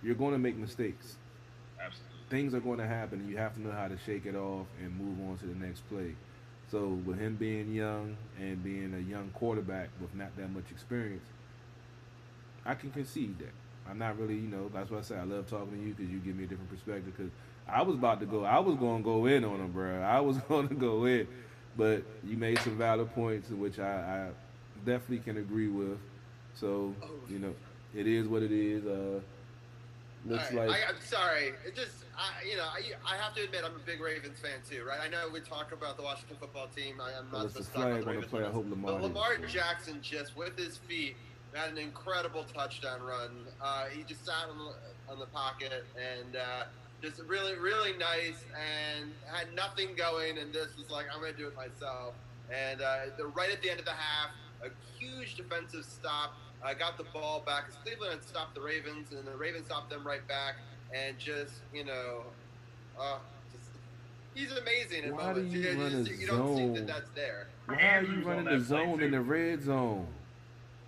you're going to make mistakes. Absolutely. Things are going to happen, and you have to know how to shake it off and move on to the next play. So with him being young and being a young quarterback with not that much experience, I can concede that. I'm not really, that's what I say. I love talking to you because you give me a different perspective. Because I was going to go in on him, bro. I was going to go in, but you made some valid points, which I definitely can agree with. So, it is what it is. Looks All right. like I'm sorry. I have to admit I'm a big Ravens fan too, right? I know we talk about the Washington football team. I'm not it's so the stuck on flag the on the Ravens. play. I hope Lamar But hits Lamar it. Jackson just with his feet had an incredible touchdown run. He just sat on the pocket and just really, really nice and had nothing going. And this was like, I'm going to do it myself. And right at the end of the half, a huge defensive stop. Got the ball back because Cleveland had stopped the Ravens, and the Ravens stopped them right back. And just, he's amazing in Why do moments. you run a You don't see zone? that's there. Why are you Andrews on running the that play, zone in too. the red zone?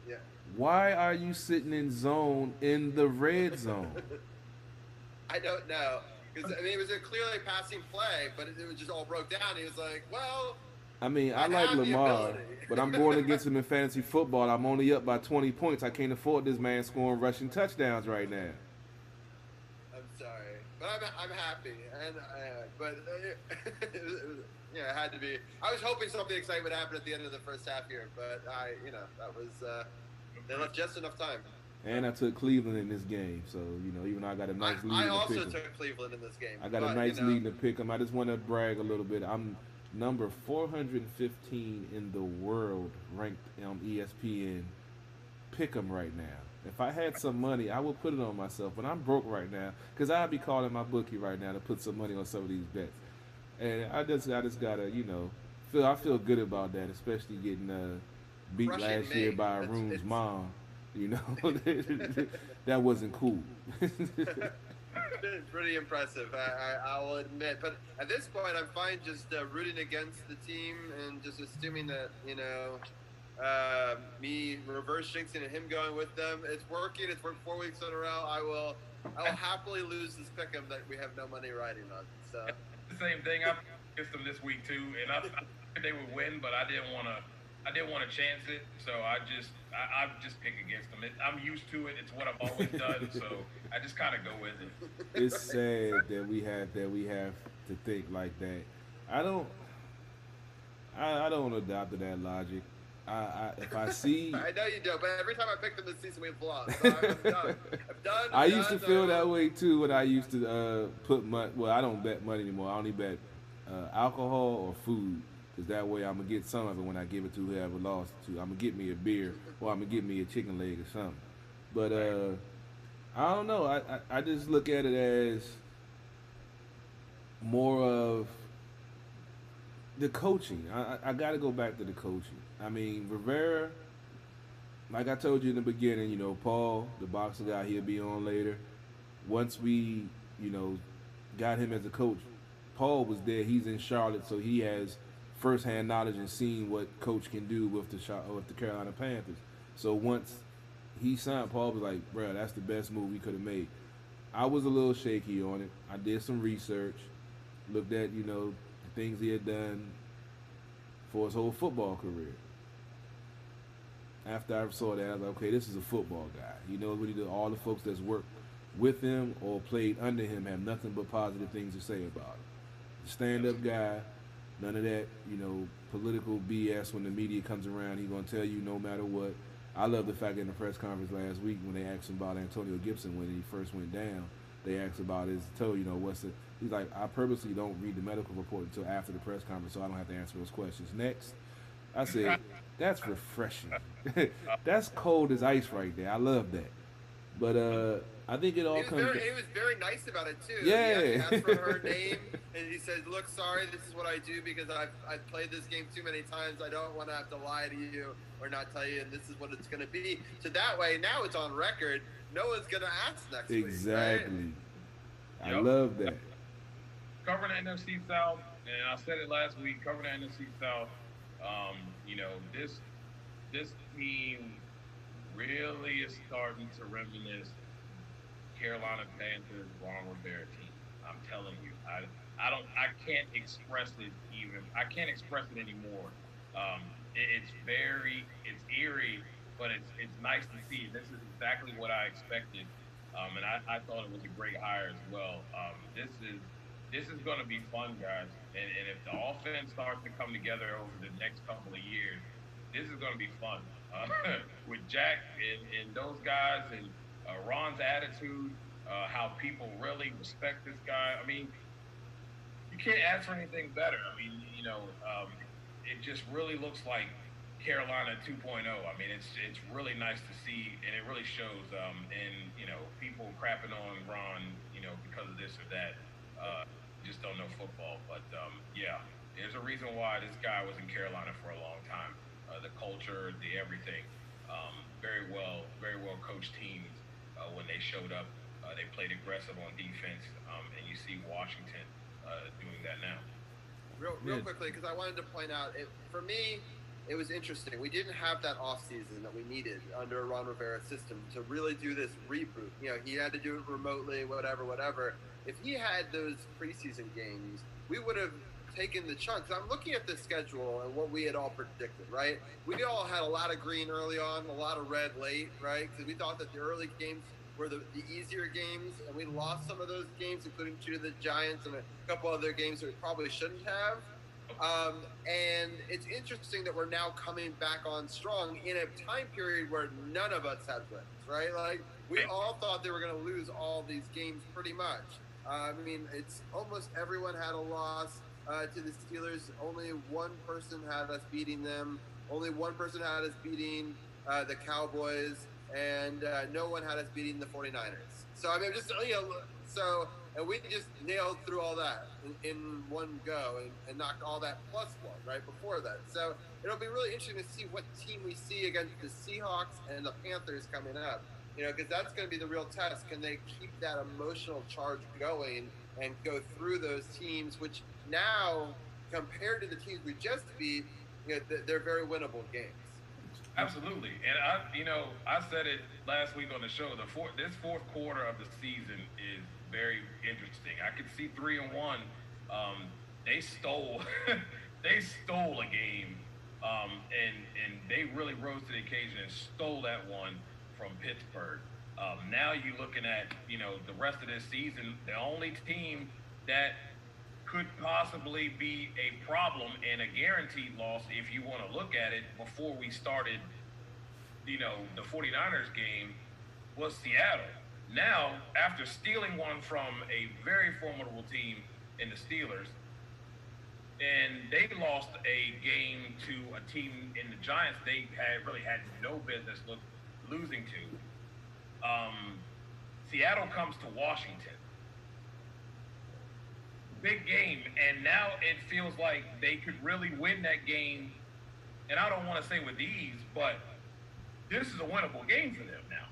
Yeah. Why are you sitting in zone in the red zone? I don't know. Because, it was a clearly passing play, but it was just all broke down. He was like, well, I mean, I I like have the Lamar, ability. but I'm going against him in fantasy football. I'm only up by 20 points. I can't afford this man scoring rushing touchdowns right now. I'm sorry. But I'm happy. And it had to be. I was hoping something exciting would happen at the end of the first half here, but that was they left just enough time. And I took Cleveland in this game, so even though I got a nice lead I in the also pick 'em. took Cleveland in this game. I got a nice lead in the pick 'em. I just want to brag a little bit. I'm number 415 in the world ranked on ESPN pick 'em right now. If I had some money, I would put it on myself, but I'm broke right now because I'd be calling my bookie right now to put some money on some of these bets. And I just gotta, I feel good about that, especially getting beat Rushing last year me. by It's- Room's it's- mom. That wasn't cool. It's pretty impressive, I will admit. But at this point, I'm fine just rooting against the team and just assuming that, me reverse jinxing and him going with them. It's working. It's worked 4 weeks in a row. I will happily lose this pick'em that we have no money riding on. So The same thing. I against them this week too, and I figured they would win, but I didn't want to chance it, so I just pick against them. I'm used to it. It's what I've always done, so I just kind of go with it. It's sad that we have to think like that. I don't adopt to that logic. If I see, I know you do, but every time I pick them this season, we've lost. So I'm done. I'm done. I used to feel that way too when I used to put money. Well, I don't bet money anymore. I only bet alcohol or food, because that way I'm gonna get some of it when I give it to whoever lost to. I'm gonna get me a beer or I'm gonna get me a chicken leg or something. But I don't know. I just look at it as more of the coaching. I got to go back to the coaching. I mean, Rivera, like I told you in the beginning, Paul, the boxer guy, he'll be on later. Once we, got him as a coach, Paul was there. He's in Charlotte, so he has firsthand knowledge and seen what coach can do with the Carolina Panthers. So once he signed, Paul was like, bro, that's the best move we could have made. I was a little shaky on it. I did some research, looked at, the things he had done for his whole football career. After I saw that, I was like, okay, this is a football guy. He knows what he does. All the folks that's worked with him or played under him have nothing but positive things to say about him. Stand-up guy, none of that, political BS when the media comes around. He's going to tell you no matter what. I love the fact that in the press conference last week when they asked him about Antonio Gibson when he first went down, they asked about his toe. What's it? He's like, I purposely don't read the medical report until after the press conference, so I don't have to answer those questions. Next, I said, that's refreshing. That's cold as ice right there. I love that. But I think it all comes. He was very nice about it too. Yeah. He asked for her name, and he said, "Look, sorry, this is what I do because I've played this game too many times. I don't want to have to lie to you or not tell you, and this is what it's going to be." So that way, now it's on record. No one's going to ask next week. Exactly. Right? I love that. Covering the NFC South, and I said it last week. Covering the NFC South, this team really is starting to reminisce Carolina Panthers Ron Rivera team. I'm telling you, I can't express it even. I can't express it anymore. It's eerie, but it's nice to see. This is exactly what I expected, and I thought it was a great hire as well. This is going to be fun, guys, and if the offense starts to come together over the next couple of years, this is going to be fun. With Jack and those guys and Ron's attitude, how people really respect this guy. I mean, you can't ask for anything better. I mean, it just really looks like Carolina 2.0. I mean, it's really nice to see, and it really shows. People crapping on Ron, because of this or that, just don't know football. But yeah, there's a reason why this guy was in Carolina for a long time. The culture, the everything, very well coached teams. When they showed up, they played aggressive on defense, and you see Washington doing that now. Real quickly, because I wanted to point out, for me, it was interesting. We didn't have that offseason that we needed under Ron Rivera's system to really do this reboot. He had to do it remotely, whatever. If he had those preseason games, we would have taken the chunks. I'm looking at the schedule and what we had all predicted, right? We all had a lot of green early on, a lot of red late, right? Because we thought that the early games were the easier games, and we lost some of those games, including two of the Giants and a couple other games that we probably shouldn't have. And it's interesting that we're now coming back on strong in a time period where none of us had wins, right? Like, we all thought they were going to lose all these games pretty much. I mean, it's almost everyone had a loss. To the Steelers, only one person had us beating them. Only one person had us beating the Cowboys, and no one had us beating the 49ers. So, I mean, and we just nailed through all that in one go and knocked all that plus one right before that. So it'll be really interesting to see what team we see against the Seahawks and the Panthers coming up. Because that's going to be the real test. Can they keep that emotional charge going and go through those teams, which now, compared to the teams we just beat, they're very winnable games. Absolutely, and I said it last week on the show. This fourth quarter of the season is very interesting. I could see 3-1. They stole, a game, and they really rose to the occasion and stole that one from Pittsburgh. Now you're looking at the rest of this season. The only team that could possibly be a problem and a guaranteed loss, if you want to look at it, before we started, the 49ers game, was Seattle. Now, after stealing one from a very formidable team in the Steelers, and they lost a game to a team in the Giants they really had no business losing to. Seattle comes to Washington. Big game, and now it feels like they could really win that game, and I don't want to say with ease, but this is a winnable game for them now.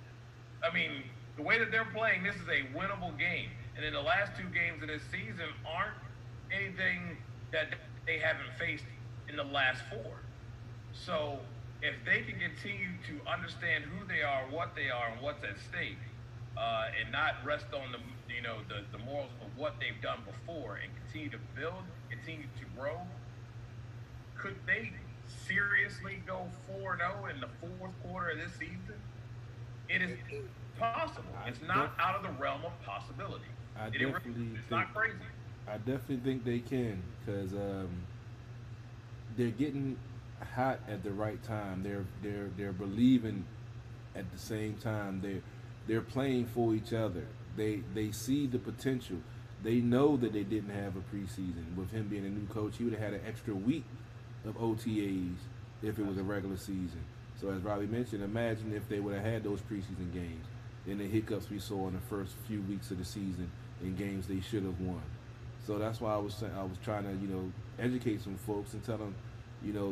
I mean, the way that they're playing, this is a winnable game, and then the last two games of this season aren't anything that they haven't faced in the last four. So if they can continue to understand who they are, what they are, and what's at stake, and not rest on the morals of what they've done before, and continue to build, continue to grow, could they seriously go 4-0 in the fourth quarter of this season? It is possible. It's not out of the realm of possibility. It's not crazy. I definitely think they can, because they're getting hot at the right time. They're believing at the same time. They're playing for each other. They see the potential. They know that they didn't have a preseason. With him being a new coach, he would have had an extra week of OTAs if it was a regular season. So as Robbie mentioned, imagine if they would have had those preseason games and the hiccups we saw in the first few weeks of the season in games they should have won. So that's why I was trying to educate some folks and tell them,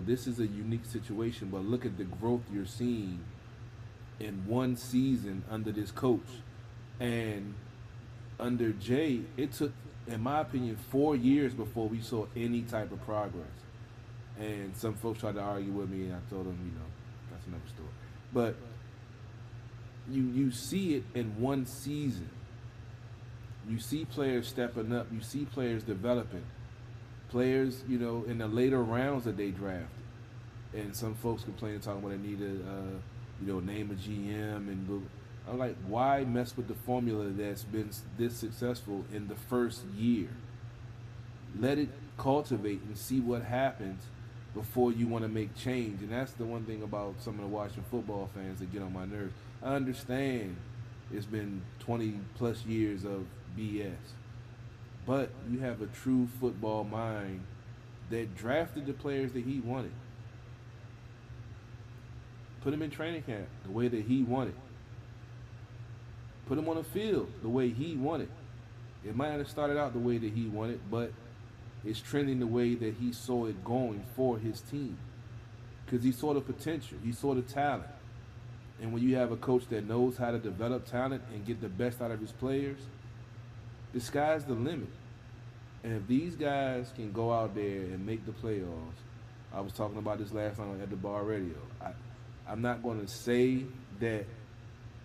this is a unique situation, but look at the growth you're seeing in one season under this coach. And under Jay, it took, in my opinion, 4 years before we saw any type of progress. And some folks tried to argue with me, and I told them, that's another story. But you see it in one season. You see players stepping up. You see players developing. Players, in the later rounds that they drafted. And some folks complain, talking about they need to, name a GM. And I'm like, why mess with the formula that's been this successful in the first year? Let it cultivate and see what happens before you want to make change. And that's the one thing about some of the Washington football fans that get on my nerves. I understand it's been 20 plus years of BS, but you have a true football mind that drafted the players that he wanted, put him in training camp the way that he wanted, put him on the field the way he wanted. It might not have started out the way that he wanted, but it's trending the way that he saw it going for his team, because he saw the potential, he saw the talent. And when you have a coach that knows how to develop talent and get the best out of his players, the sky's the limit. And if these guys can go out there and make the playoffs, I was talking about this last night at the bar radio. I'm not going to say that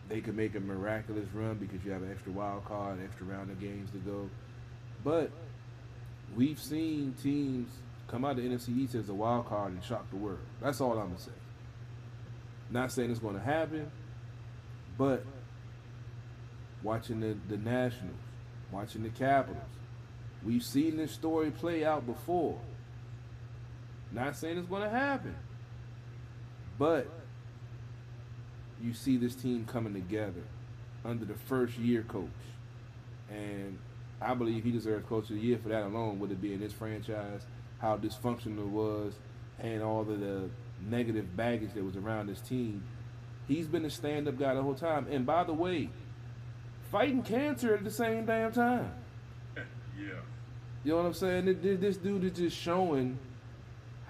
they can make a miraculous run because you have an extra wild card, extra round of games to go. But we've seen teams come out of the NFC East as a wild card and shock the world. That's all I'm going to say. Not saying it's going to happen, but watching the Nationals, watching the Capitals, we've seen this story play out before. Not saying it's going to happen, but you see this team coming together under the first year coach. And I believe he deserves Coach of the Year for that alone, with it being his franchise, how dysfunctional it was, and all of the negative baggage that was around his team. He's been a stand-up guy the whole time. And by the way, fighting cancer at the same damn time. Yeah. You know what I'm saying? This dude is just showing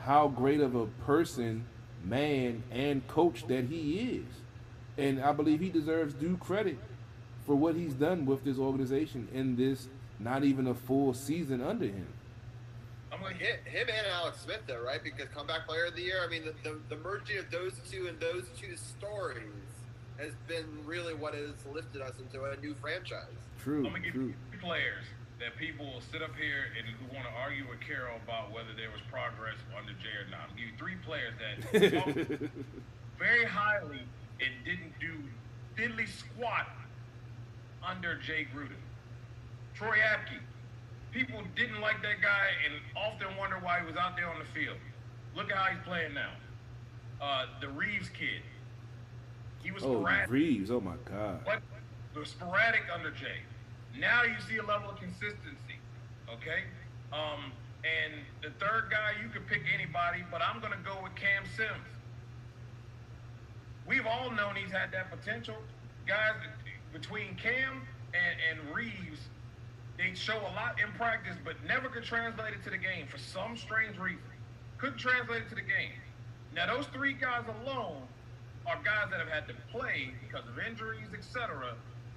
how great of a person, man, and coach that he is. And I believe he deserves due credit for what he's done with this organization in this not even a full season under him. I'm like him and Alex Smith, though, right? Because comeback player of the year. I mean, the merging of those two and those two stories has been really what has lifted us into a new franchise. True. I'm gonna give you three players that people will sit up here and who want to argue with Carol about whether there was progress under Jay or not. I'm gonna give you three players that talked very highly and didn't do diddly squat under Jay Gruden. Troy Apke. People didn't like that guy and often wonder why he was out there on the field. Look at how he's playing now. The Reeves kid. He was sporadic. Reeves, oh my God. But was sporadic under Jay. Now you see a level of consistency. Okay? And the third guy, you could pick anybody, but I'm going to go with Cam Sims. We've all known he's had that potential. Guys, between Cam and Reeves, they show a lot in practice, but never could translate it to the game for some strange reason. Couldn't translate it to the game. Now, those three guys alone are guys that have had to play because of injuries, etc.,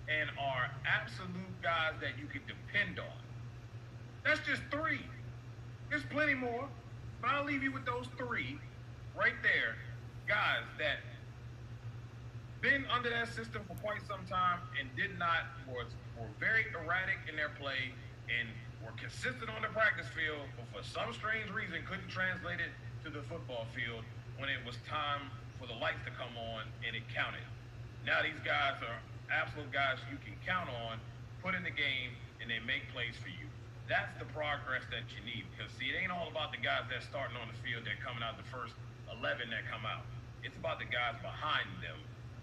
and are absolute guys that you can depend on. That's just three. There's plenty more, but I'll leave you with those three right there, guys that been under that system for quite some time and were very erratic in their play and were consistent on the practice field, but for some strange reason couldn't translate it to the football field when it was time for the lights to come on and it counted. Now these guys are absolute guys you can count on, put in the game, and they make plays for you. That's the progress that you need, because see, it ain't all about the guys that's starting on the field, they're coming out the first 11 that come out. It's about the guys behind them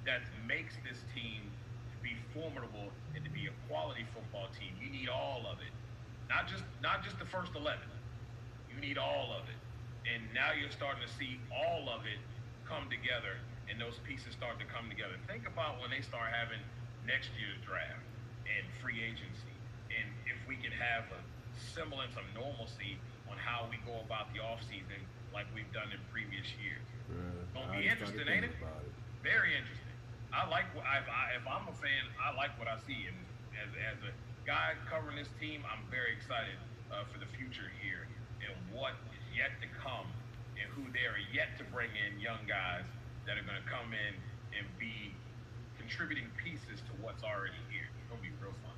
that makes this team to be formidable and to be a quality football team. You need all of it, not just the first 11. You need all of it, and now you're starting to see all of it come together, and those pieces start to come together. Think about when they start having next year's draft and free agency, and if we can have a semblance of normalcy on how we go about the offseason like we've done in previous years. It's gonna be interesting, ain't it? Very interesting. I like if I'm a fan, I like what I see, and as a guy covering this team, I'm very excited for the future here and what is yet to come, and who they are yet to bring in, young guys that are going to come in and be contributing pieces to what's already here. It's going to be real fun.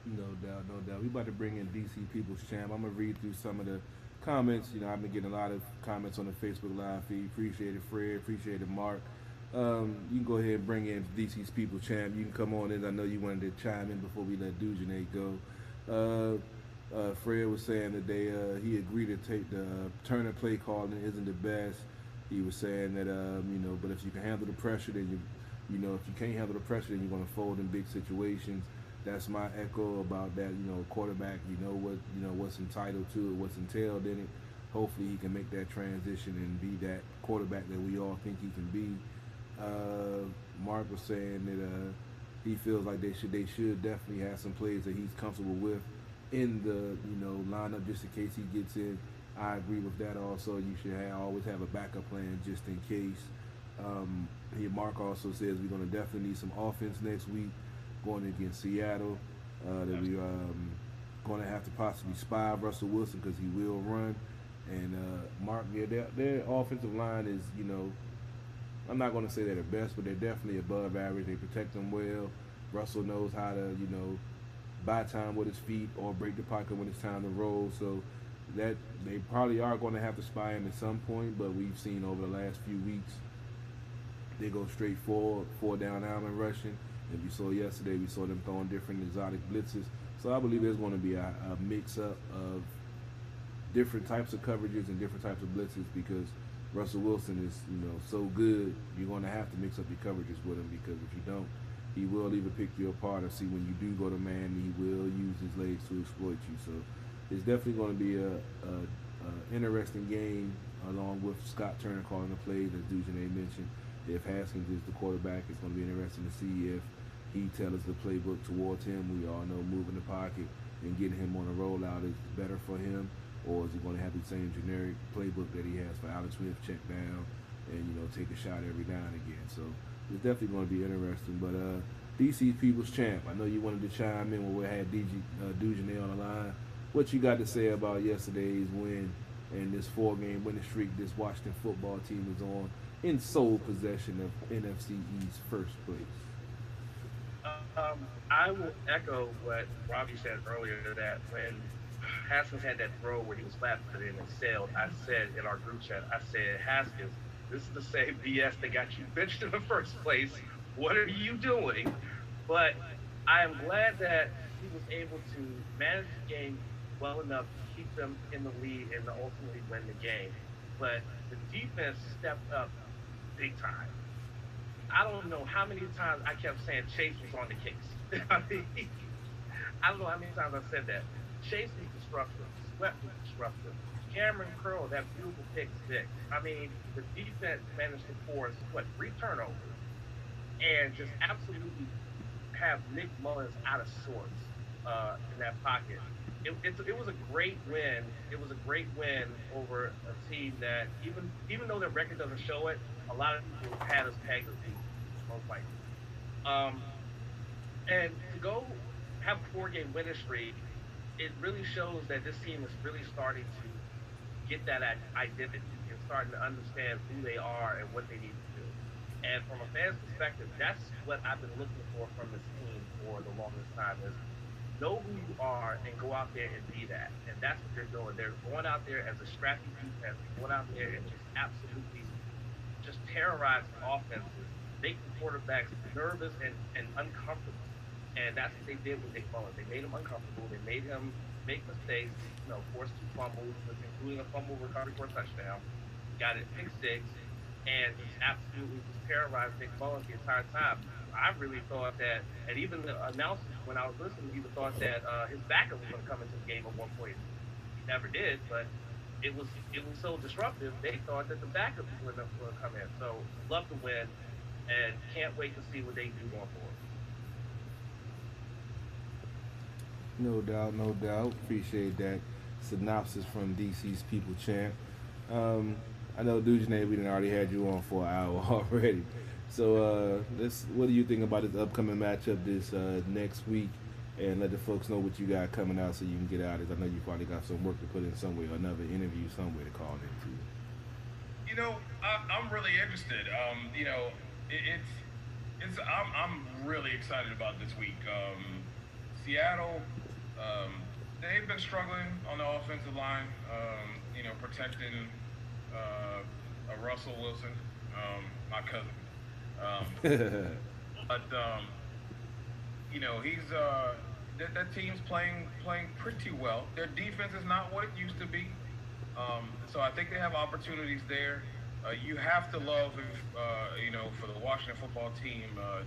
No doubt, no doubt. We about to bring in DC People's Champ. I'm gonna read through some of the comments. You know, I've been getting a lot of comments on the Facebook Live feed. Appreciate it, Fred. Appreciate it, Mark. You can go ahead and bring in DC's People's Champ. You can come on in. I know you wanted to chime in before we let Dujane go. Fred was saying that he agreed to take the Turner play calling isn't the best. He was saying that but if you can handle the pressure, then if you can't handle the pressure, then you're going to fold in big situations. That's my echo about that. Quarterback, what's entitled to it, what's entailed in it. Hopefully he can make that transition and be that quarterback that we all think he can be. Mark was saying that he feels like they should definitely have some plays that he's comfortable with in the lineup just in case he gets in. I agree with that also. You should always have a backup plan just in case. Mark also says we're going to definitely need some offense next week going against Seattle. That we're going to have to possibly spy Russell Wilson because he will run. And Mark, their offensive line is, I'm not going to say they're the best, but they're definitely above average. They protect them well. Russell knows how to, buy time with his feet or break the pocket when it's time to roll. So that they probably are going to have to spy him at some point, but we've seen over the last few weeks they go straight forward, 4-down Allen rushing. And we saw yesterday, we saw them throwing different exotic blitzes. So I believe there's going to be a mix-up of different types of coverages and different types of blitzes because Russell Wilson is, so good. You're going to have to mix up your coverages with him because if you don't, he will either pick you apart or see when you do go to man, he will use his legs to exploit you. So it's definitely going to be a interesting game along with Scott Turner calling the plays, as Dujane mentioned. If Haskins is the quarterback, it's going to be interesting to see if he tells the playbook towards him. We all know moving the pocket and getting him on a rollout is better for him, or is he going to have the same generic playbook that he has for Alex Smith, check down and take a shot every now and again. So it's definitely going to be interesting. But DC People's Champ, I know you wanted to chime in when we had Dujane on the line. What you got to say about yesterday's win and this 4-game winning streak this Washington football team is on in sole possession of NFC East first place? I will echo what Robbie said earlier, that when Haskins had that throw where he was flat-footed and sailed, I said in our group chat, Haskins, this is the same BS that got you benched in the first place. What are you doing? But I am glad that he was able to manage the game well enough to keep them in the lead and to ultimately win the game. But the defense stepped up big time. I don't know how many times I kept saying Chase was on the case. I don't know how many times I said that. Chase was disruptive. Sweat was disruptive. Cameron Curl, that beautiful pick six. I mean, the defense managed to force, 3 turnovers and just absolutely have Nick Mullins out of sorts in that pocket. It was a great win. It was a great win over a team that, even though their record doesn't show it, a lot of people had us pegged as being most likely. And to go have a 4-game winning streak, it really shows that this team is really starting to get that identity and starting to understand who they are and what they need to do. And from a fan's perspective, that's what I've been looking for from this team for the longest time, is know who you are and go out there and be that. And that's what they're doing. They're going out there as a scrappy defense, going out there and just absolutely just terrorizing offenses, making quarterbacks nervous and uncomfortable. And that's what they did with Nick Mullins. They made him uncomfortable. They made him make mistakes, forced 2 fumbles, including a fumble recovery for a touchdown. Got it pick 6. and just absolutely just terrorized Nick Mullins the entire time. I really thought that, and even the announcers, when I was listening, even thought that his backup was going to come into the game at one point. He never did, but it was so disruptive. They thought that the backup was going to come in. So love to win, and can't wait to see what they do going forward. No doubt, no doubt. Appreciate that synopsis from DC's People Champ. I know Dujane, we done already had you on for an hour already. So what do you think about this upcoming matchup this next week? And let the folks know what you got coming out so you can get out of it. I know you probably got some work to put in some way or another, interview somewhere to call into. I'm really interested. I'm really excited about this week. Seattle, they've been struggling on the offensive line. Protecting Russell Wilson, my cousin. But he's that team's playing pretty well. Their defense is not what it used to be. So I think they have opportunities there. You have to love, for the Washington football team,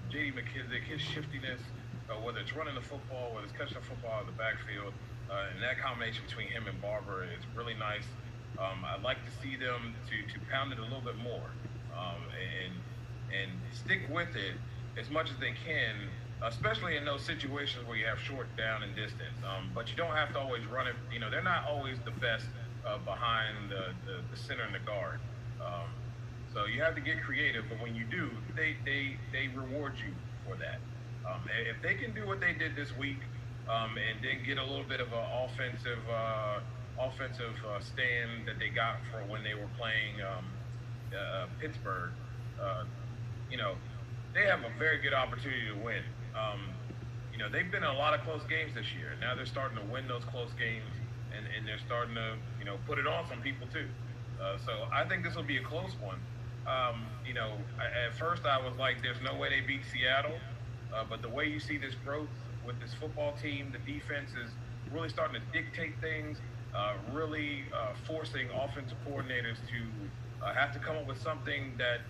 J.D. McKissick, his shiftiness, whether it's running the football, whether it's catching the football in the backfield, and that combination between him and Barber is really nice. I'd like to see them to pound it a little bit more, and stick with it as much as they can, especially in those situations where you have short down and distance. But you don't have to always run it. They're not always the best behind the center and the guard. So you have to get creative. But when you do, they reward you for that. If they can do what they did this week, and then get a little bit of an offensive stand that they got for when they were playing Pittsburgh, they have a very good opportunity to win. They've been in a lot of close games this year. Now they're starting to win those close games, and they're starting to, put it on some people too. So I think this will be a close one. At first I was like, there's no way they beat Seattle. But the way you see this growth with this football team, the defense is really starting to dictate things, really forcing offensive coordinators to have to come up with something that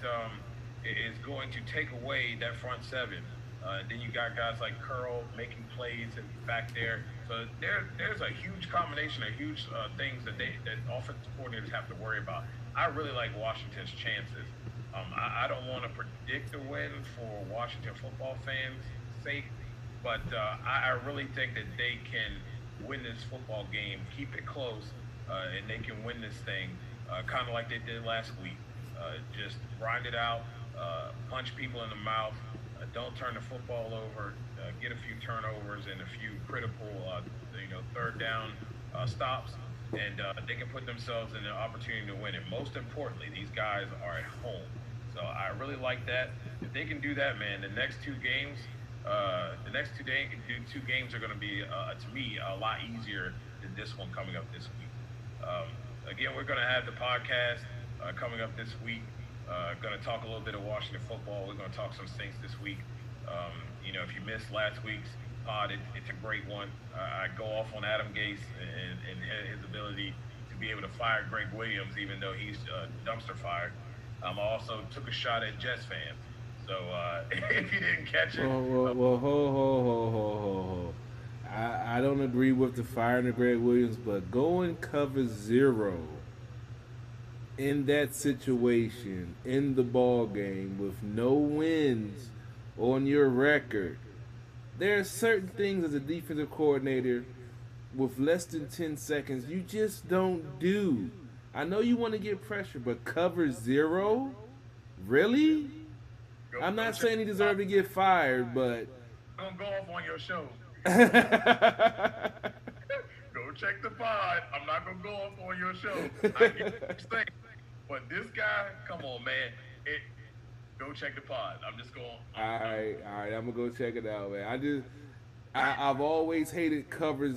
is going to take away that front seven. Then you got guys like Curl making plays and back there. So there's a huge combination of huge things that offensive coordinators have to worry about. I really like Washington's chances. I don't want to predict a win for Washington football fans' sake, but I really think that they can win this football game, keep it close, and they can win this thing kind of like they did last week. Just grind it out, punch people in the mouth, don't turn the football over, get a few turnovers and a few critical, third down stops, and they can put themselves in an opportunity to win. And most importantly, these guys are at home. So I really like that. If they can do that, man, the next two games are going to be, to me, a lot easier than this one coming up this week. Again, we're going to have the podcast coming up this week. Going to talk a little bit of Washington football. We're going to talk some Saints this week. If you missed last week's pod, it's a great one. I go off on Adam Gase and his ability to be able to fire Greg Williams, even though he's dumpster fired. I also took a shot at Jets fans. So if you didn't catch it. Ho. I don't agree with the firing of Greg Williams, but going cover zero in that situation, in the ball game, with no wins on your record, there are certain things as a defensive coordinator with less than 10 seconds you just don't do. I know you want to get pressure, but cover zero? Really? I'm not saying he deserved to get fired, but... Don't go off on your show. Go check the pod. I'm not going to go off on your show. I get what you're saying. But this guy, come on, man. Go check the pod. I'm just going... All right. I'm going to go check it out, man. I've always hated cover zero.